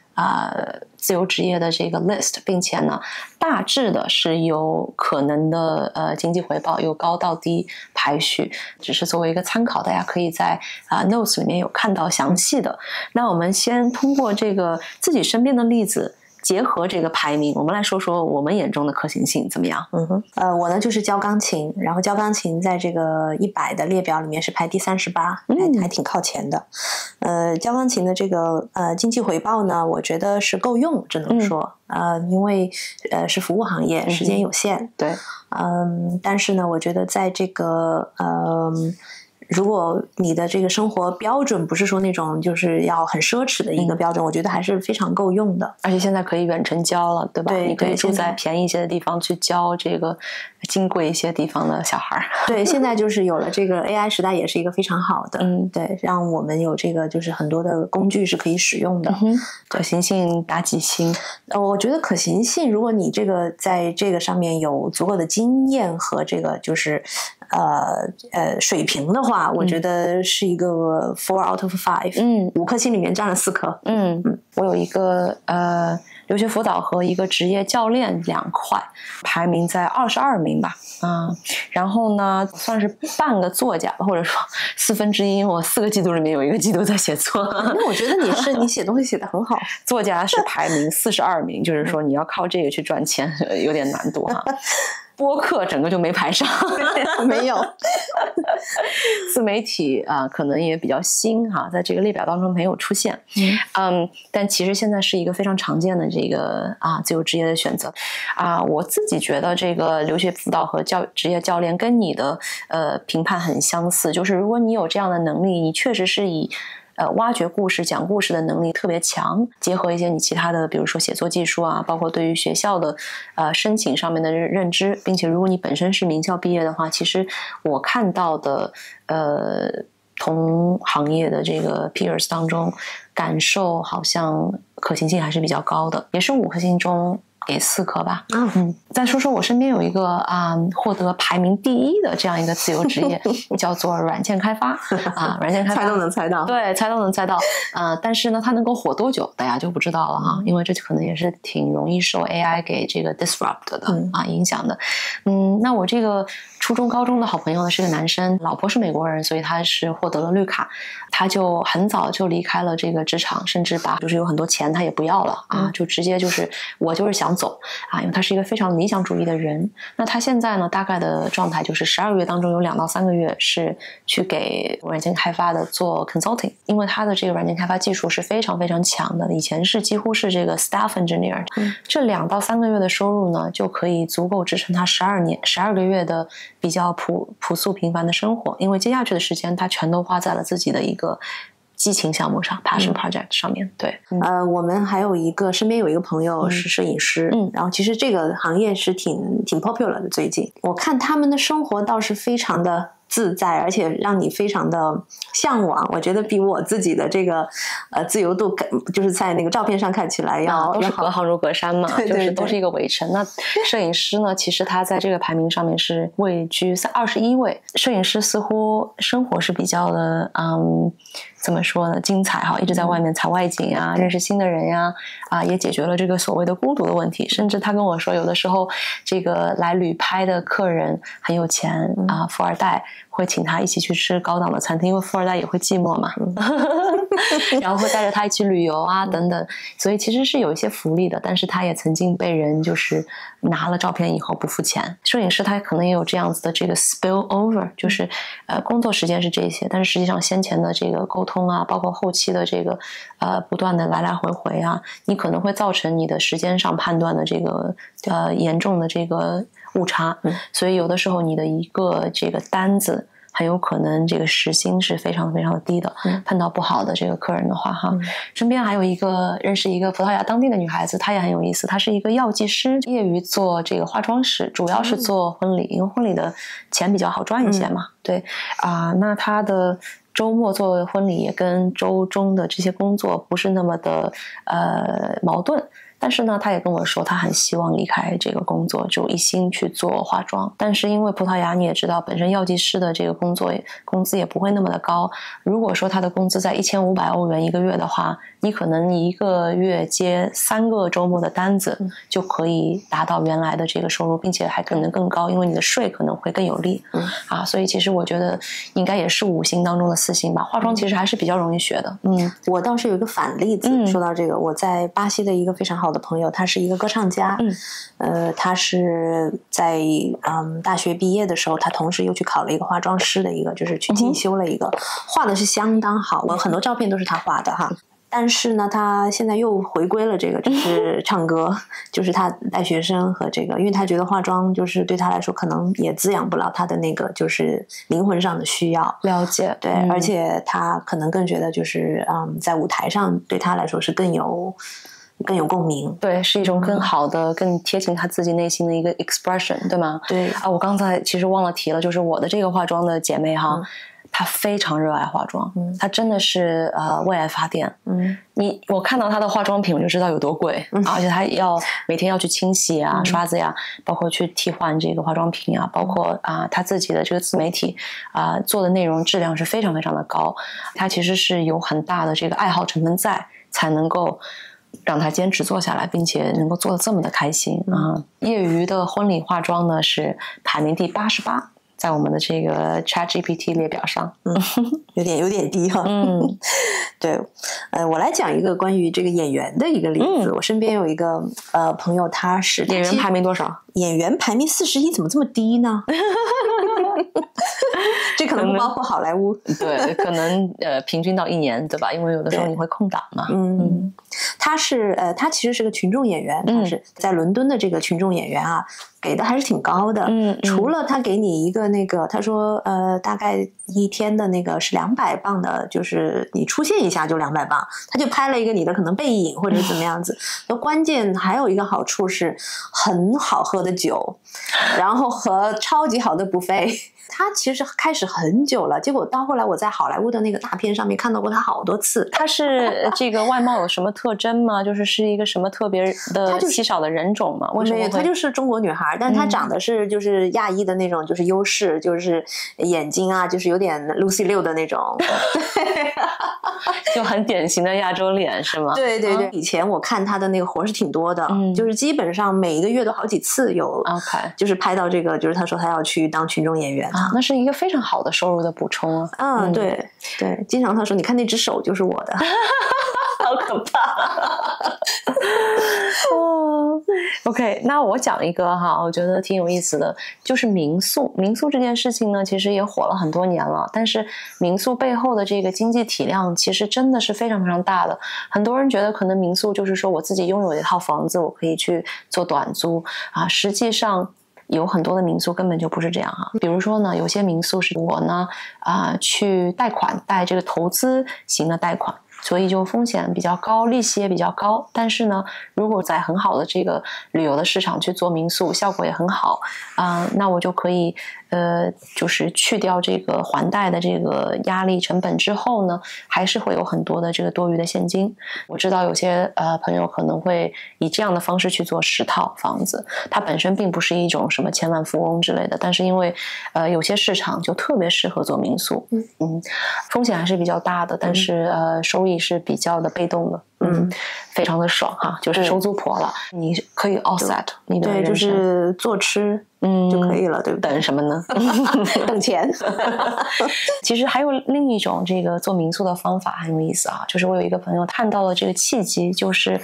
自由职业的这个 list， 并且呢大致的是有可能的经济回报由高到低排序，只是作为一个参考，大家可以在notes 里面有看到详细的。那我们先通过这个自己身边的例子结合这个排名，我们来说说我们眼中的可行性怎么样？我呢就是教钢琴，然后教钢琴在这个100的列表里面是排第38，还挺靠前的。教钢琴的这个经济回报呢，我觉得是够用，只能说因为是服务行业，时间有限。对，但是呢，我觉得在这个如果你的这个生活标准不是说那种就是要很奢侈的一个标准，我觉得还是非常够用的。而且现在可以远程教了，对吧？对，你可以住在便宜一些的地方去教这个金贵一些地方的小孩。对，现在就是有了这个 AI 时代，也是一个非常好的，对，让我们有这个就是很多的工具是可以使用的。可行性打几星？我觉得可行性，如果你这个在这个上面有足够的经验和这个就是水平的话，我觉得是一个4 out of 5，5颗星里面占了4颗。我有一个留学辅导和一个职业教练2块，排名在22名吧。然后呢，算是半个作家吧，或者说1/4，因为我4个季度里面有1个季度在写作。那我觉得你写东西写得很好。作家是排名42名，就是说你要靠这个去赚钱有点难度哈。播客整个就没排上。没有。自媒体可能也比较新哈，在这个列表当中没有出现。但其实现在是一个非常常见的这个自由职业的选择。我自己觉得这个留学辅导和职业教练跟你的评判很相似，就是如果你有这样的能力，你确实是以挖掘故事、讲故事的能力特别强，结合一些你其他的，比如说写作技术包括对于学校的申请上面的认知，并且如果你本身是名校毕业的话，其实我看到的同行业的这个 peers 当中，感受好像可行性还是比较高的，也是5颗星中给4颗吧。再说说我身边有一个获得排名第1的这样一个自由职业，叫做软件开发软件开发猜都能猜到，对，猜都能猜到。但是呢，它能够火多久，大家就不知道了哈，因为这可能也是挺容易受 AI 给这个 disrupt 的影响的。那我这个初中高中的好朋友呢是个男生，老婆是美国人，所以他是获得了绿卡，他就很早就离开了这个职场，甚至把就是有很多钱他也不要了就直接就是我就是想走因为他是一个非常理想主义的人。那他现在呢大概的状态就是12个月当中有2到3个月是去给软件开发的做 consulting， 因为他的这个软件开发技术是非常非常强的，以前是几乎是这个 staff engineer，这2到3个月的收入呢就可以足够支撑他12个月的比较朴素平凡的生活，因为接下去的时间他全都花在了自己的一个激情项目上 passion project 上面。对，我们还有身边有一个朋友是摄影师，然后其实这个行业是挺 popular 的。最近我看他们的生活倒是非常的自在，而且让你非常的向往。我觉得比我自己的这个自由度，就是在那个照片上看起来要都是隔行如隔山嘛，对对对，就是都是一个围城。那摄影师呢，其实他在这个排名上面是位居21位。摄影师似乎生活是比较的怎么说呢，精彩哈，一直在外面采外景认识新的人也解决了这个所谓的孤独的问题。甚至他跟我说，有的时候这个来旅拍的客人很有钱富二代会请他一起去吃高档的餐厅，因为富二代也会寂寞嘛然后会带着他一起旅游等等，所以其实是有一些福利的。但是他也曾经被人就是拿了照片以后不付钱。摄影师他可能也有这样子的这个 spill over， 就是工作时间是这些，但是实际上先前的这个沟通包括后期的这个不断的来来回回你可能会造成你的时间上判断的这个严重的这个误差。所以有的时候你的一个这个单子很有可能这个时薪是非常非常的低的。碰到不好的这个客人的话身边还有认识一个葡萄牙当地的女孩子，她也很有意思，她是一个药剂师，业余做这个化妆师，主要是做婚礼，因为婚礼的钱比较好赚一些嘛。对那她的周末做婚礼也跟周中的这些工作不是那么的矛盾。但是呢，他也跟我说，他很希望离开这个工作，就一心去做化妆。但是因为葡萄牙你也知道，本身药剂师的这个工作工资也不会那么的高。如果说他的工资在1500欧元一个月的话，你可能你一个月接3个周末的单子就可以达到原来的这个收入，并且还可能更高，因为你的税可能会更有利。所以其实我觉得应该也是5星当中的4星吧。化妆其实还是比较容易学的。我倒是有一个反例子。说到这个，我在巴西的一个非常好的朋友，他是一个歌唱家。他是在大学毕业的时候，他同时又去考了一个化妆师的一个，就是去进修了一个，画的是相当好，我很多照片都是他画的但是呢，他现在又回归了这个，就是唱歌，就是他带学生和这个，因为他觉得化妆就是对他来说可能也滋养不了他的那个就是灵魂上的需要。了解，对，而且他可能更觉得就是在舞台上对他来说是更有共鸣，对，是一种更好的、更贴近他自己内心的一个 expression， 对吗？对我刚才其实忘了提了，就是我的这个化妆的姐妹她非常热爱化妆，她真的是为爱发电。我看到她的化妆品我就知道有多贵，而且她每天要去清洗刷子包括去替换这个化妆品包括她自己的这个自媒体做的内容质量是非常非常的高。她其实是有很大的这个爱好成分在，才能够让他坚持做下来，并且能够做得这么的开心业余的婚礼化妆呢是排名第88，在我们的这个 ChatGPT 列表上。有点低对，我来讲一个关于这个演员的一个例子。我身边有一个朋友，他是演员排名多少？演员排名41，怎么这么低呢？这可能不包括好莱坞。对，可能平均到1年，对吧？因为有的时候你会空档嘛。他其实是个群众演员，他是在伦敦的这个群众演员给的还是挺高的。除了他给你一个那个，他说大概一天的那个是200磅的，就是你出现一下就200磅，他就拍了一个你的可能背影或者怎么样子。那关键还有一个好处是很好喝的酒，然后和超级好的 buffet。他其实开始很久了，结果到后来我在好莱坞的那个大片上面看到过他好多次。他是这个外貌有什么特征吗？就是一个什么特别的稀少的人种吗？为什么会？她就是中国女孩，但她长得是就是亚裔的那种，就是优势，就是眼睛啊，就是有点 Lucy Liu 的那种，就很典型的亚洲脸是吗？对对对。以前我看她的那个活是挺多的，就是基本上每一个月都好几次有 OK， 就是拍到这个，就是她说她要去当群众演员那是一个非常好的收入的补充啊。对对，经常她说你看那只手就是我的。好可怕。OK， 那我讲一个我觉得挺有意思的，就是民宿。民宿这件事情呢，其实也火了很多年了，但是民宿背后的这个经济体量其实真的是非常非常大的。很多人觉得可能民宿就是说我自己拥有一套房子，我可以去做短租实际上有很多的民宿根本就不是这样比如说呢，有些民宿是我呢去贷款，贷这个投资型的贷款，所以就风险比较高，利息也比较高。但是呢，如果在很好的这个旅游的市场去做民宿，效果也很好那我就可以就是去掉这个还贷的这个压力成本之后呢，还是会有很多的这个多余的现金。我知道有些朋友可能会以这样的方式去做10套房子，它本身并不是一种什么千万富翁之类的，但是因为有些市场就特别适合做民宿，风险还是比较大的，但是收益是比较的被动的，非常的爽就是收租婆了，你可以 offset 你的人生，对，就是坐吃就可以了，对不对？等什么呢？等钱。其实还有另一种这个做民宿的方法很有意思就是我有一个朋友看到了这个契机，就是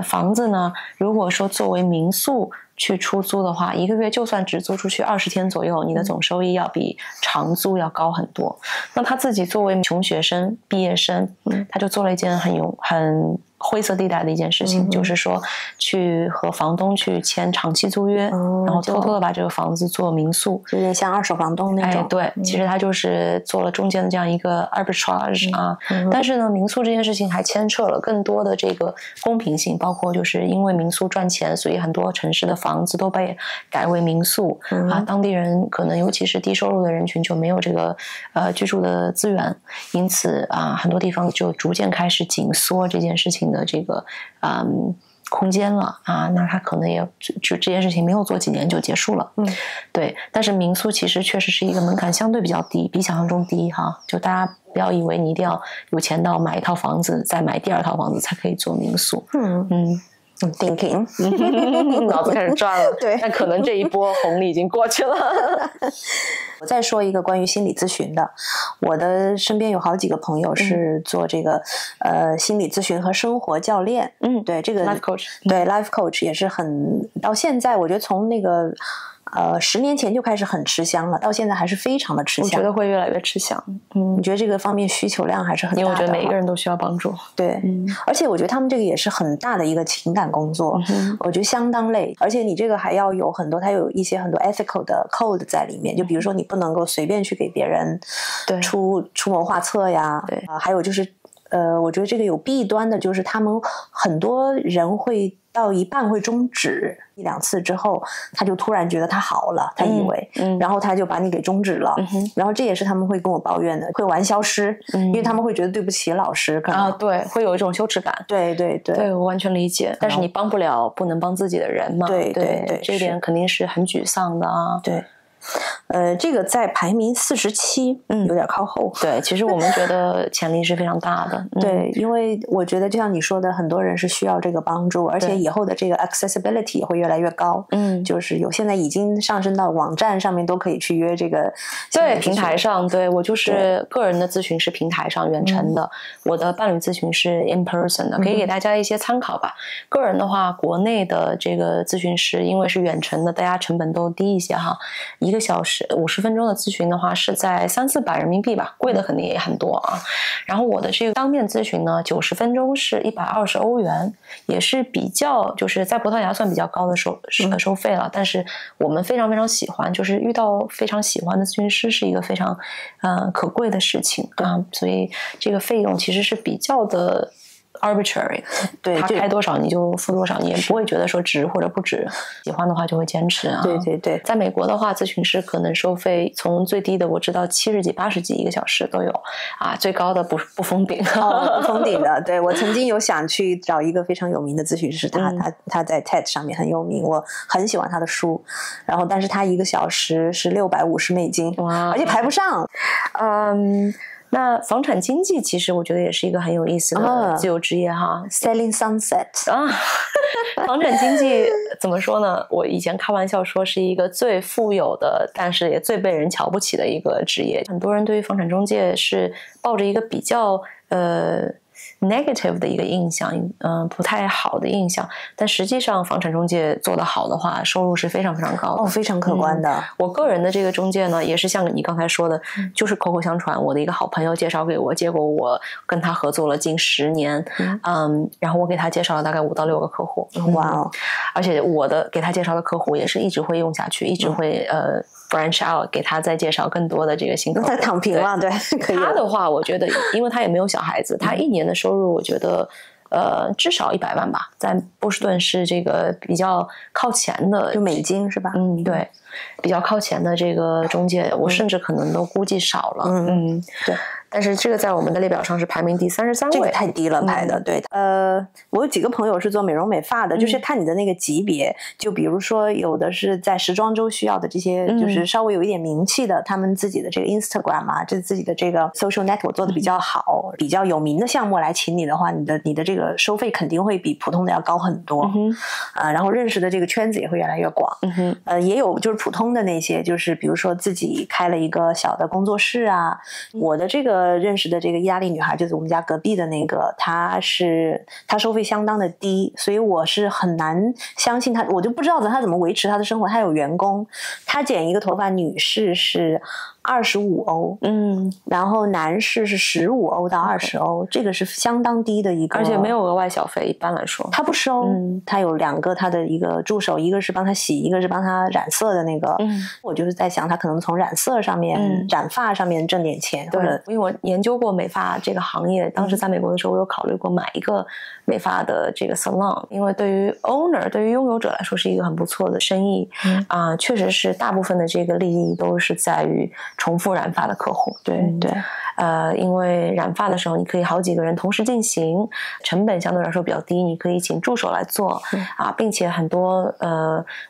房子呢，如果说作为民宿去出租的话，一个月就算只租出去20天左右，你的总收益要比长租要高很多。那他自己作为穷学生、毕业生，他就做了一件很灰色地带的一件事情，就是说去和房东去签长期租约，然后偷偷的把这个房子做民宿，有点像二手房东那种。对，其实他就是做了中间的这样一个 arbitrage 但是呢，民宿这件事情还牵扯了更多的这个公平性，包括就是因为民宿赚钱，所以很多城市的房子都被改为民宿当地人可能尤其是低收入的人群就没有这个居住的资源，因此很多地方就逐渐开始紧缩这件事情的这个空间了那他可能也就这件事情没有做几年就结束了。对。但是民宿其实确实是一个门槛相对比较低，比想象中低就大家不要以为你一定要有钱到买一套房子再买第2套房子才可以做民宿。thinking 脑子开始转了。对，但可能这一波红利已经过去了。我再说一个关于心理咨询的，我的身边有好几个朋友是做这个心理咨询和生活教练。对，这个 life coach， 对 life coach 也是很到现在，我觉得从那个10年前就开始很吃香了，到现在还是非常的吃香。我觉得会越来越吃香。你觉得这个方面需求量还是很大的？因为我觉得每一个人都需要帮助。对，而且我觉得他们这个也是很大的一个情感工作，我觉得相当累。而且你这个还要有很多，它有一些很多 ethical 的 code 在里面，就比如说你不能够随便去给别人出谋划策呀。对，还有就是我觉得这个有弊端的，就是他们很多人会到一半会终止1-2次之后，他就突然觉得他好了，他以为然后他就把你给终止了。然后这也是他们会跟我抱怨的，会玩消失，因为他们会觉得对不起老师可能对，会有一种羞耻感。对对对，对，我完全理解。但是你帮不了不能帮自己的人嘛。对对对，这一点肯定是很沮丧的对。这个在排名47，有点靠后。对，其实我们觉得潜力是非常大的。对，因为我觉得就像你说的，很多人是需要这个帮助，而且以后的这个 accessibility 也会越来越高。就是现在已经上升到网站上面都可以去约这个。对，平台上，对，我就是个人的咨询是平台上远程的，我的伴侣咨询是 in person 的，可以给大家一些参考吧。个人的话，国内的这个咨询师因为是远程的，大家成本都低一些1个小时50分钟的咨询的话是在300-400人民币吧，贵的肯定也很多啊。然后我的这个当面咨询呢，90分钟是120欧元，也是比较就是在葡萄牙算比较高的收费了。但是我们非常非常喜欢，就是遇到非常喜欢的咨询师是一个非常可贵的事情啊，所以这个费用其实是比较的arbitrary， 对，他开多少你就付多少，你也不会觉得说值或者不值，喜欢的话就会坚持啊。对对对，在美国的话，咨询师可能收费从最低的我知道70几、80几1个小时都有啊，最高的不封顶。不封顶的。对，我曾经有想去找一个非常有名的咨询师，他在 TED 上面很有名，我很喜欢他的书，然后但是他1个小时是650美金，而且排不上。那房产经纪其实我觉得也是一个很有意思的自由职业哈，Selling Sunset 啊，房产经纪怎么说呢？我以前开玩笑说是一个最富有的，但是也最被人瞧不起的一个职业。很多人对于房产中介是抱着一个比较negative 的一个印象，不太好的印象，但实际上房产中介做得好的话，收入是非常非常高的，非常可观的。我个人的这个中介呢，也是像你刚才说的，就是口口相传，我的一个好朋友介绍给我，结果我跟他合作了近10年，然后我给他介绍了大概5到6个客户，哇哦！而且我的给他介绍的客户也是一直会用下去，一直会branch out， 给他再介绍更多的这个新客户。他躺平了，对，可以。他的话，我觉得，因为他也没有小孩子，他1年的收入，我觉得，至少100万吧，在波士顿是这个比较靠前的，就美金是吧？对，比较靠前的这个中介，我甚至可能都估计少了。对。但是这个在我们的列表上是排名第33位，这个太低了排的。对，我有几个朋友是做美容美发的，就是看你的那个级别，就比如说有的是在时装周需要的这些，就是稍微有一点名气的，他们自己的这个 Instagram 啊，自己的这个 social network 做的比较好，比较有名的项目来请你的话，你的这个收费肯定会比普通的要高很多。然后认识的这个圈子也会越来越广。也有就是普通的那些，就是比如说自己开了一个小的工作室啊，我的这个认识的这个意大利女孩，就是我们家隔壁的那个，她收费相当的低，所以我是很难相信她，我就不知道她怎么维持她的生活。她有员工，她剪一个头发，女士是25欧，然后男士是15欧到20欧，这个是相当低的一个，而且没有额外小费，一般来说他不收。他有2个他的一个助手，一个是帮他洗，一个是帮他染色的那个。我就是在想，他可能从染色上面、染发上面挣点钱，或者因为我研究过美发这个行业，当时在美国的时候，我有考虑过买一个美发的这个 salon， 因为对于 owner 对于拥有者来说是一个很不错的生意。确实是大部分的这个利益都是在于重复染发的客户。对。因为染发的时候你可以好几个人同时进行，成本相对来说比较低，你可以请助手来做并且很多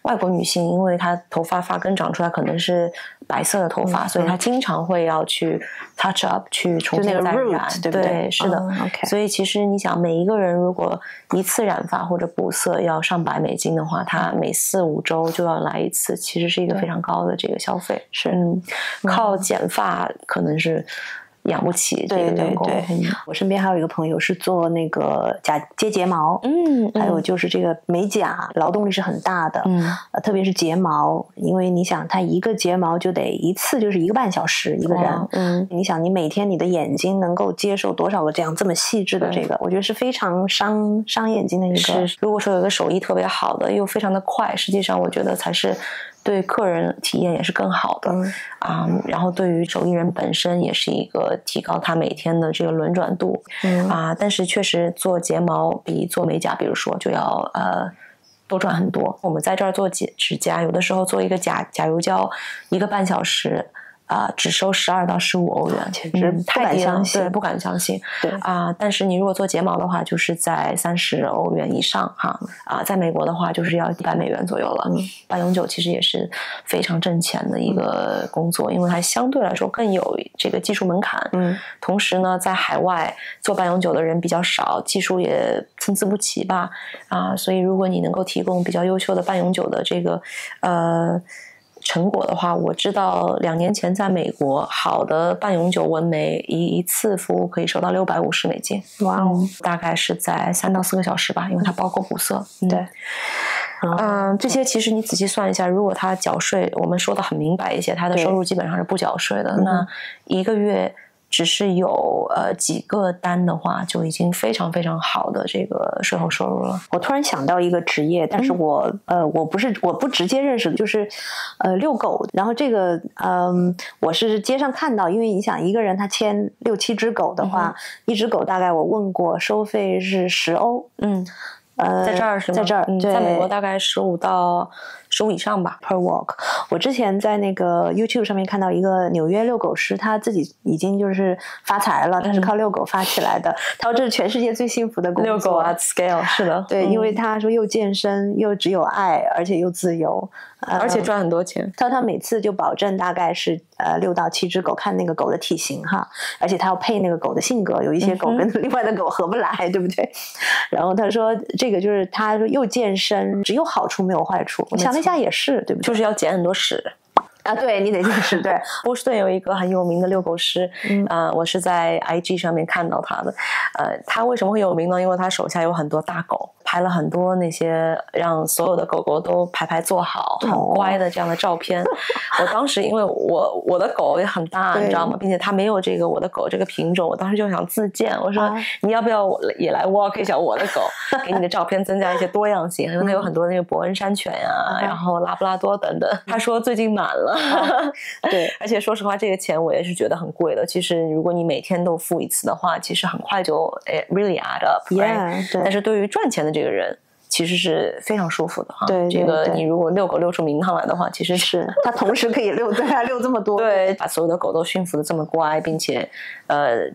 外国女性，因为她头发发根长出来可能是白色的头发，所以她经常会要去 touch up， 去重新再染，对不对？是的。所以其实你想，每一个人如果一次染发或者补色要上百美金的话，他每4-5周就要来一次，其实是一个非常高的这个消费。靠剪发可能是养不起这个员工。对，我身边还有一个朋友是做那个接睫毛，还有就是这个美甲，劳动力是很大的，特别是睫毛，因为你想，他一个睫毛就得一次就是1个半小时一个人，你想你每天你的眼睛能够接受多少个这么细致的这个，我觉得是非常伤眼睛的一个。如果说有个手艺特别好的，又非常的快，实际上我觉得才是对客人体验也是更好的。然后对于手艺人本身也是一个提高他每天的这个轮转度。但是确实做睫毛比做美甲，比如说就要多赚很多。我们在这儿做指甲，有的时候做一个假油胶1个半小时。只收12到15欧元，简直太低了，对，不敢相信。对但是你如果做睫毛的话，就是在30欧元以上哈。在美国的话，就是要100美元左右了。半永久其实也是非常挣钱的一个工作，因为它相对来说更有这个技术门槛。同时呢，在海外做半永久的人比较少，技术也参差不齐吧。所以如果你能够提供比较优秀的半永久的这个成果的话，我知道2年前在美国，好的半永久纹眉一次服务可以收到650美金。哇哦，大概是在3到4个小时吧，因为它包括补色。对。这些其实你仔细算一下，如果他缴税，我们说的很明白一些，他的收入基本上是不缴税的，那一个月只是有几个单的话，就已经非常非常好的这个税后收入了。我突然想到一个职业，但是我不直接认识，就是遛狗。然后这个我是街上看到，因为你想一个人他牵6、7只狗的话，一只狗大概我问过收费是10欧。在这儿是吗？在这儿，对，在美国大概15到15以上吧 per walk。我之前在那个 YouTube 上面看到一个纽约遛狗师，他自己已经就是发财了，他是靠遛狗发起来的。他说这是全世界最幸福的工作。遛狗 at scale 是的，对，因为他说又健身，又只有爱，而且又自由，而且赚很多钱。他每次就保证大概是6到7只狗，看那个狗的体型哈，而且他要配那个狗的性格，有一些狗跟另外的狗合不来，对不对？然后他说这个就是他说又健身，只有好处没有坏处。我想了一下也是，对不对？就是要捡很多屎。对，你得健身。对，波士顿有一个很有名的遛狗师，我是在 IG 上面看到他的。他为什么会有名呢？因为他手下有很多大狗，拍了很多那些让所有的狗狗都排坐好、很乖的这样的照片。我当时因为我的狗也很大，你知道吗？并且它没有这个我的狗这个品种，我当时就想自荐，我说你要不要也来 walk 一下我的狗，给你的照片增加一些多样性，因为它有很多那个伯恩山犬啊，然后拉布拉多等等。他说最近满了。对，而且说实话，这个钱我也是觉得很贵的。其实如果你每天都付一次的话，其实很快就really add up。但是对于赚钱的这个人，其实是非常舒服的哈。对，这个你如果遛狗遛出名堂来的话，其实是他同时可以遛这么多，对，把所有的狗都驯服的这么乖，并且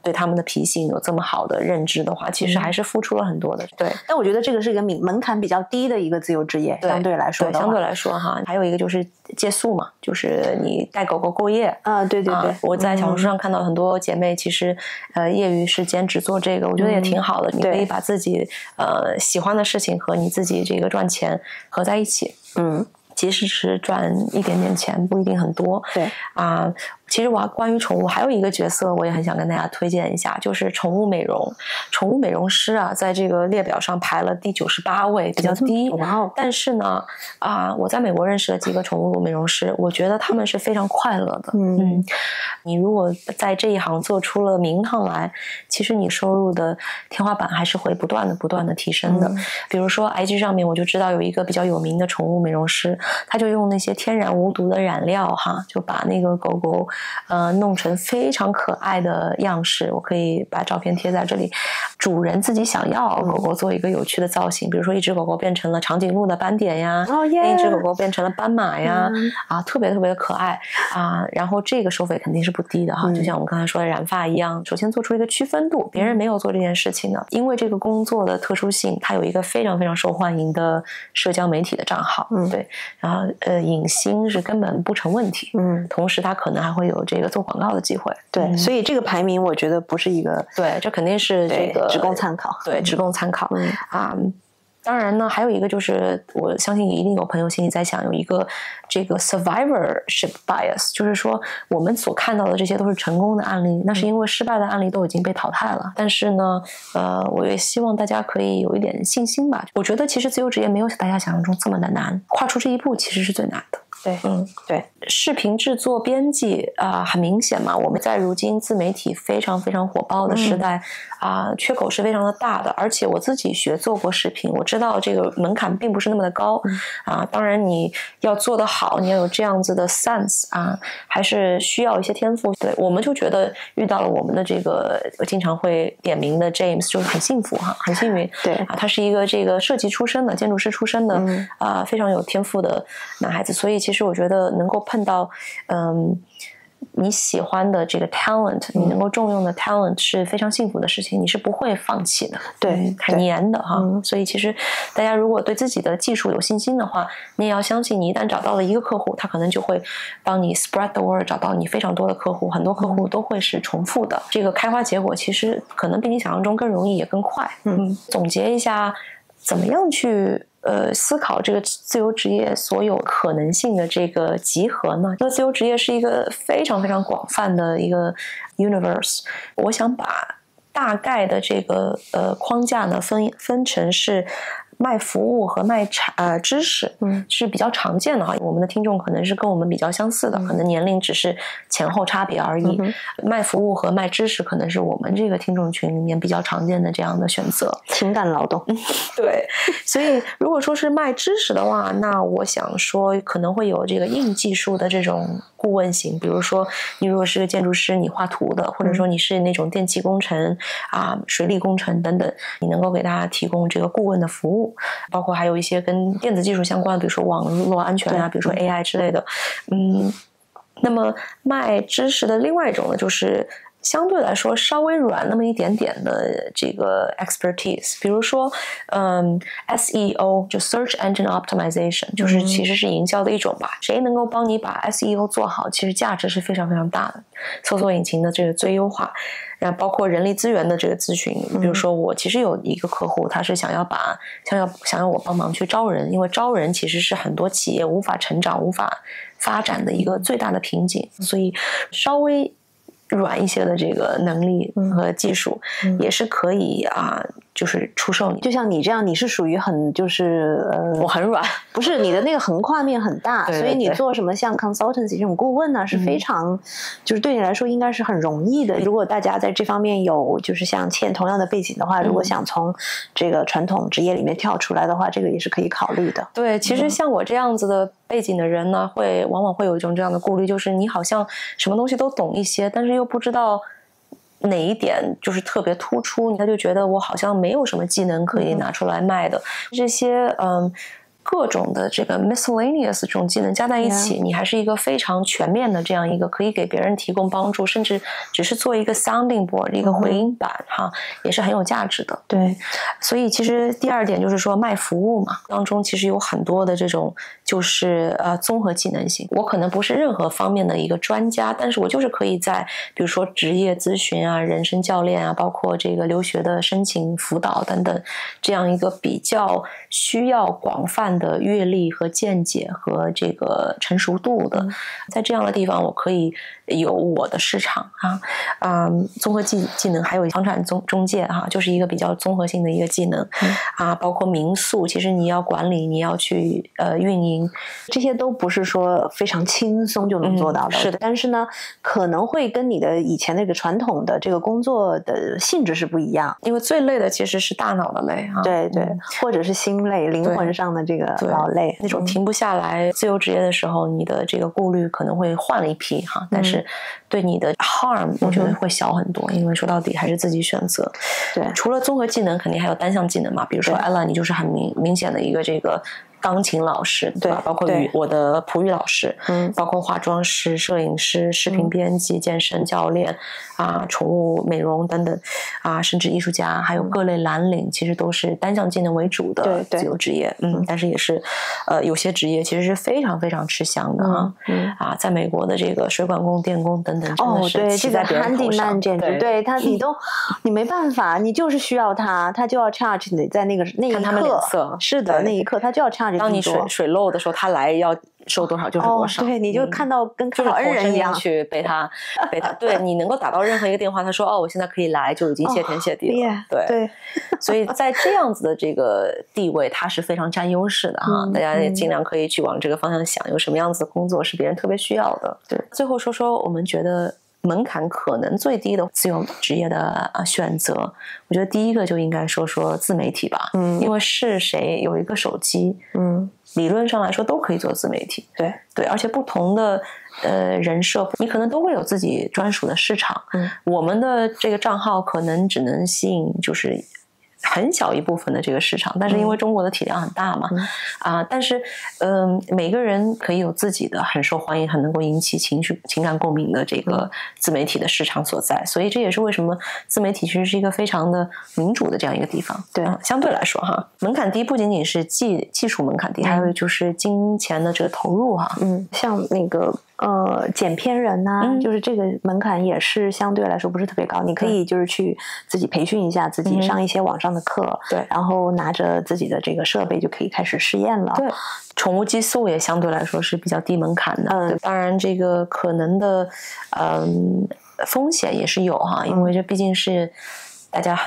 对他们的脾性有这么好的认知的话，其实还是付出了很多的。对，但我觉得这个是一个门槛比较低的一个自由职业，相对来说的话，相对来说哈，还有一个就是借宿嘛，就是你带狗狗过夜啊。对对对，我在小红书上看到很多姐妹，其实业余是兼职做这个，我觉得也挺好的。你可以把自己喜欢的事情和你自己这个赚钱合在一起。即使是赚一点点钱，不一定很多。对其实我关于宠物还有一个角色，我也很想跟大家推荐一下，就是宠物美容。宠物美容师啊，在这个列表上排了第98位，比较低。但是呢，我在美国认识了几个宠物美容师，我觉得他们是非常快乐的。你如果在这一行做出了名堂来，其实你收入的天花板还是会不断的提升的。比如说 IG 上面我就知道有一个比较有名的宠物美容师，他就用那些天然无毒的染料哈，就把那个狗狗弄成非常可爱的样式。我可以把照片贴在这里，主人自己想要狗狗做一个有趣的造型，比如说一只狗狗变成了长颈鹿的斑点呀，另一只狗狗变成了斑马呀，特别的可爱然后这个收费肯定是不低的哈，就像我们刚才说的染发一样，首先做出一个区分度，别人没有做这件事情的。因为这个工作的特殊性，它有一个非常非常受欢迎的社交媒体的账号，对，然后影星是根本不成问题，同时它可能还会有这个做广告的机会，对，所以这个排名我觉得不是一个，对，这肯定是这个只供参考，对，只供参考当然呢，还有一个就是，我相信一定有朋友心里在想，有一个这个 survivorship bias， 就是说我们所看到的这些都是成功的案例，那是因为失败的案例都已经被淘汰了。但是呢，我也希望大家可以有一点信心吧。我觉得其实自由职业没有大家想象中这么的难，跨出这一步其实是最难的。对，对，视频制作编辑很明显嘛，我们在如今自媒体非常非常火爆的时代缺口是非常的大的。而且我自己做过视频，我知道这个门槛并不是那么的高当然你要做得好，你要有这样子的 sense 还是需要一些天赋。对，我们就觉得遇到了我们的这个经常会点名的 James 就是很幸福很幸运。对他是一个这个设计出身的建筑师出身的非常有天赋的男孩子，所以其实我觉得能够碰到你喜欢的这个 talent，你能够重用的 talent 是非常幸福的事情，你是不会放弃的，对，很黏的哈。所以其实大家如果对自己的技术有信心的话，你也要相信，你一旦找到了一个客户，他可能就会帮你 spread the word， 找到你非常多的客户，很多客户都会是重复的，这个开花结果其实可能比你想象中更容易也更快。总结一下，怎么样去思考这个自由职业所有可能性的这个集合呢？这个自由职业是一个非常非常广泛的一个 universe。我想把大概的这个框架呢分成是卖服务和卖知识，是比较常见的哈。我们的听众可能是跟我们比较相似的，可能年龄只是前后差别而已。卖服务和卖知识可能是我们这个听众群里面比较常见的这样的选择，情感劳动。对，所以如果说是卖知识的话，那我想说可能会有这个硬技术的这种顾问型，比如说你如果是个建筑师，你画图的，或者说你是那种电气工程水利工程等等，你能够给大家提供这个顾问的服务，包括还有一些跟电子技术相关的，比如说网络安全比如说 AI 之类的。那么卖知识的另外一种呢，就是相对来说稍微软那么一点点的这个 expertise， 比如说SEO 就 Search Engine Optimization， 就是其实是营销的一种吧。谁能够帮你把 SEO 做好，其实价值是非常非常大的。搜索引擎的这个最优化，然后包括人力资源的这个咨询，比如说我其实有一个客户，他是想要我帮忙去招人，因为招人其实是很多企业无法成长、无法发展的一个最大的瓶颈，所以稍微软一些的这个能力和技术也是可以就是出售你。就像你这样，你是属于很就是我很软，不是你的那个横跨面很大，对对对，所以你做什么像 consultancy 这种顾问呢，是非常就是对你来说应该是很容易的。如果大家在这方面有就是像倩同样的背景的话，如果想从这个传统职业里面跳出来的话，这个也是可以考虑的。对，其实像我这样子的背景的人呢，往往会有一种这样的顾虑，就是你好像什么东西都懂一些，但是又不知道哪一点就是特别突出，他就觉得我好像没有什么技能可以拿出来卖的。这些各种的这个 miscellaneous 这种技能加在一起，你还是一个非常全面的这样一个可以给别人提供帮助，甚至只是做一个 sounding board 一个回音板也是很有价值的。对，所以其实第二点就是说卖服务嘛，当中其实有很多的这种就是综合技能型。我可能不是任何方面的一个专家，但是我就是可以在比如说职业咨询人生教练包括这个留学的申请辅导等等，这样一个比较需要广泛的阅历和见解和这个成熟度的，在这样的地方我可以有我的市场综合技能，还有房产中介就是一个比较综合性的一个技能包括民宿，其实你要管理，你要去运营，这些都不是说非常轻松就能做到的。是的，但是呢，可能会跟你的以前那个传统的这个工作的性质是不一样，因为最累的其实是大脑的累对对，或者是心累，灵魂上的这个劳累，那种停不下来。自由职业的时候，你的这个顾虑可能会换了一批但是对你的 harm 我觉得会小很多，因为说到底还是自己选择。对，除了综合技能，肯定还有单项技能嘛，比如说 Ella 你就是很明显的一个这个钢琴老师，对吧？包括我的普语老师，包括化妆师、摄影师、视频编辑、健身教练宠物美容等等甚至艺术家，还有各类蓝领，其实都是单项技能为主的自由职业。但是也是有些职业其实是非常非常吃香的在美国的这个水管工、电工等等，真的是骑在别人头上。简直对他你没办法，你就是需要他就要 charge 你在那一刻，看他们脸色，是的，那一刻他就要 charge。当你水漏的时候，他来要收多少就是多少。对，你就看到跟看到恩人一样去被他对，你能够打到任何一个电话，他说我现在可以来，就已经谢天谢地了。对，所以在这样子的这个地位，他是非常占优势的大家也尽量可以去往这个方向想，有什么样子的工作是别人特别需要的。对，最后说说我们觉得门槛可能最低的自由职业的选择，我觉得第一个就应该说自媒体吧。因为是谁有一个手机，理论上来说都可以做自媒体。对，而且不同的人设，你可能都会有自己专属的市场。我们的这个账号可能只能吸引就是很小一部分的这个市场，但是因为中国的体量很大嘛但是每个人可以有自己的很受欢迎、很能够引起情感共鸣的这个自媒体的市场所在，所以这也是为什么自媒体其实是一个非常的民主的这样一个地方。对，相对来说门槛低不仅仅是技术门槛低，还有就是金钱的这个投入像那个剪片人就是这个门槛也是相对来说不是特别高，你可以就是去自己培训一下自己，上一些网上的课，对，然后拿着自己的这个设备就可以开始试验了。对，宠物激素也相对来说是比较低门槛的。当然这个可能的风险也是有因为这毕竟是大家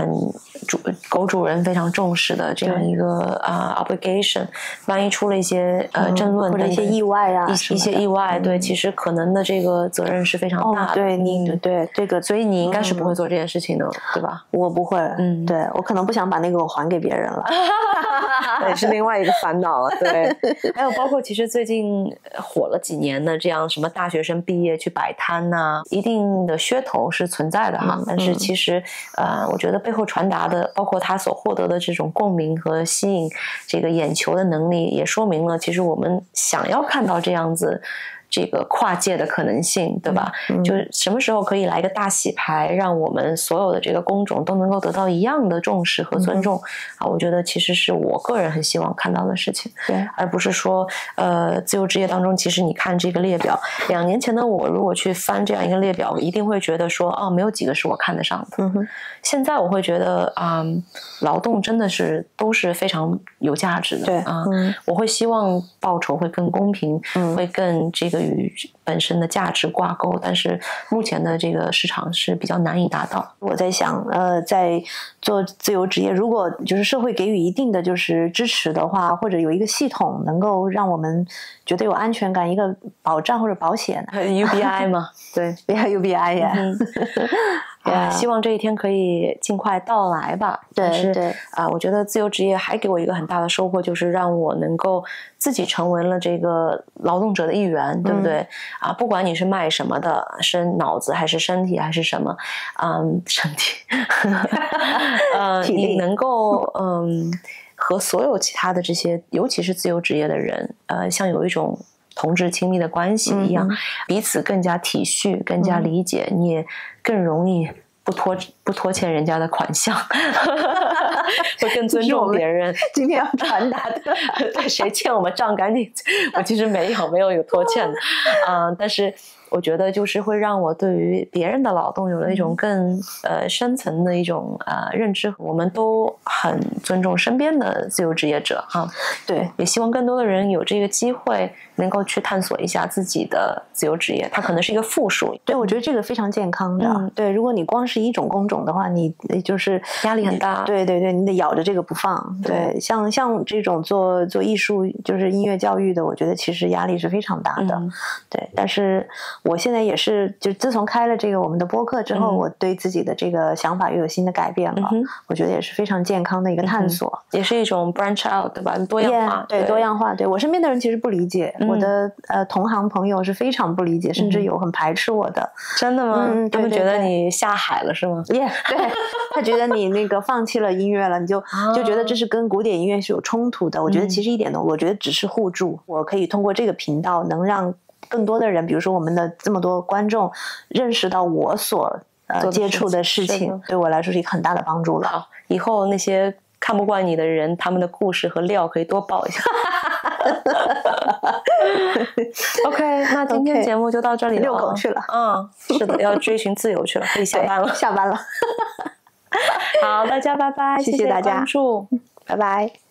狗主人非常重视的这样一个obligation， 万一出了一些争论或者一些意外啊，一些意外，对，其实可能的这个责任是非常大的。对，对这个，所以你应该是不会做这件事情的，对吧？我不会，对我可能不想把那个还给别人了，也是另外一个烦恼了。对，还有包括其实最近火了几年的这样什么大学生毕业去摆摊呐，一定的噱头是存在的哈，但是其实我觉得背后传达的，包括他所获得的这种共鸣和吸引这个眼球的能力，也说明了其实我们想要看到这样子这个跨界的可能性，对吧？就是什么时候可以来个大洗牌，让我们所有的这个工种都能够得到一样的重视和尊重我觉得其实是我个人很希望看到的事情，对，而不是说自由职业当中，其实你看这个列表，2年前的我如果去翻这样一个列表，我一定会觉得说没有几个是我看得上的。现在我会觉得劳动真的是都是非常有价值的，对我会希望报酬会更公平，会更这个与本身的价值挂钩，但是目前的这个市场是比较难以达到。我在想在做自由职业，如果就是社会给予一定的就是支持的话，或者有一个系统能够让我们觉得有安全感，一个保障或者保险UBI 嘛，对，UBI 呀。希望这一天可以尽快到来吧。对，我觉得自由职业还给我一个很大的收获，就是让我能够自己成为了这个劳动者的一员，对不对？不管你是卖什么的，是脑子还是身体还是什么，身体，你能够和所有其他的这些，尤其是自由职业的人，像有一种同志亲密的关系一样，彼此更加体恤，更加理解，你也更容易不拖欠人家的款项，会更尊重别人。今天要传达的，对，谁欠我们账赶紧，我其实没有拖欠的，但是我觉得就是会让我对于别人的劳动有了一种更深层的一种认知。我们都很尊重身边的自由职业者哈，对，也希望更多的人有这个机会能够去探索一下自己的自由职业，它可能是一个复数。对，我觉得这个非常健康的。对，如果你光是一种工种的话，你就是压力很大。对，你得咬着这个不放。对，像这种做艺术就是音乐教育的，我觉得其实压力是非常大的。对，但是我现在也是，就自从开了这个我们的播客之后，我对自己的这个想法又有新的改变了。我觉得也是非常健康的一个探索，也是一种 branch out， 对吧？多样化，对，多样化。对，我身边的人其实不理解，我的同行朋友是非常不理解，甚至有很排斥我的。真的吗？他们觉得你下海了是吗？对，他觉得你那个放弃了音乐了，你就觉得这是跟古典音乐是有冲突的。我觉得其实一点都，我觉得只是互助。我可以通过这个频道能让更多的人，比如说我们的这么多观众，认识到我所接触的事情，对我来说是一个很大的帮助了。好，以后那些看不惯你的人，他们的故事和料可以多报一下。OK， 那今天节目就到这里了。遛狗去了。是的，要追寻自由去了，可以下班了。下班了。好，大家拜拜，谢谢大家关注，拜拜。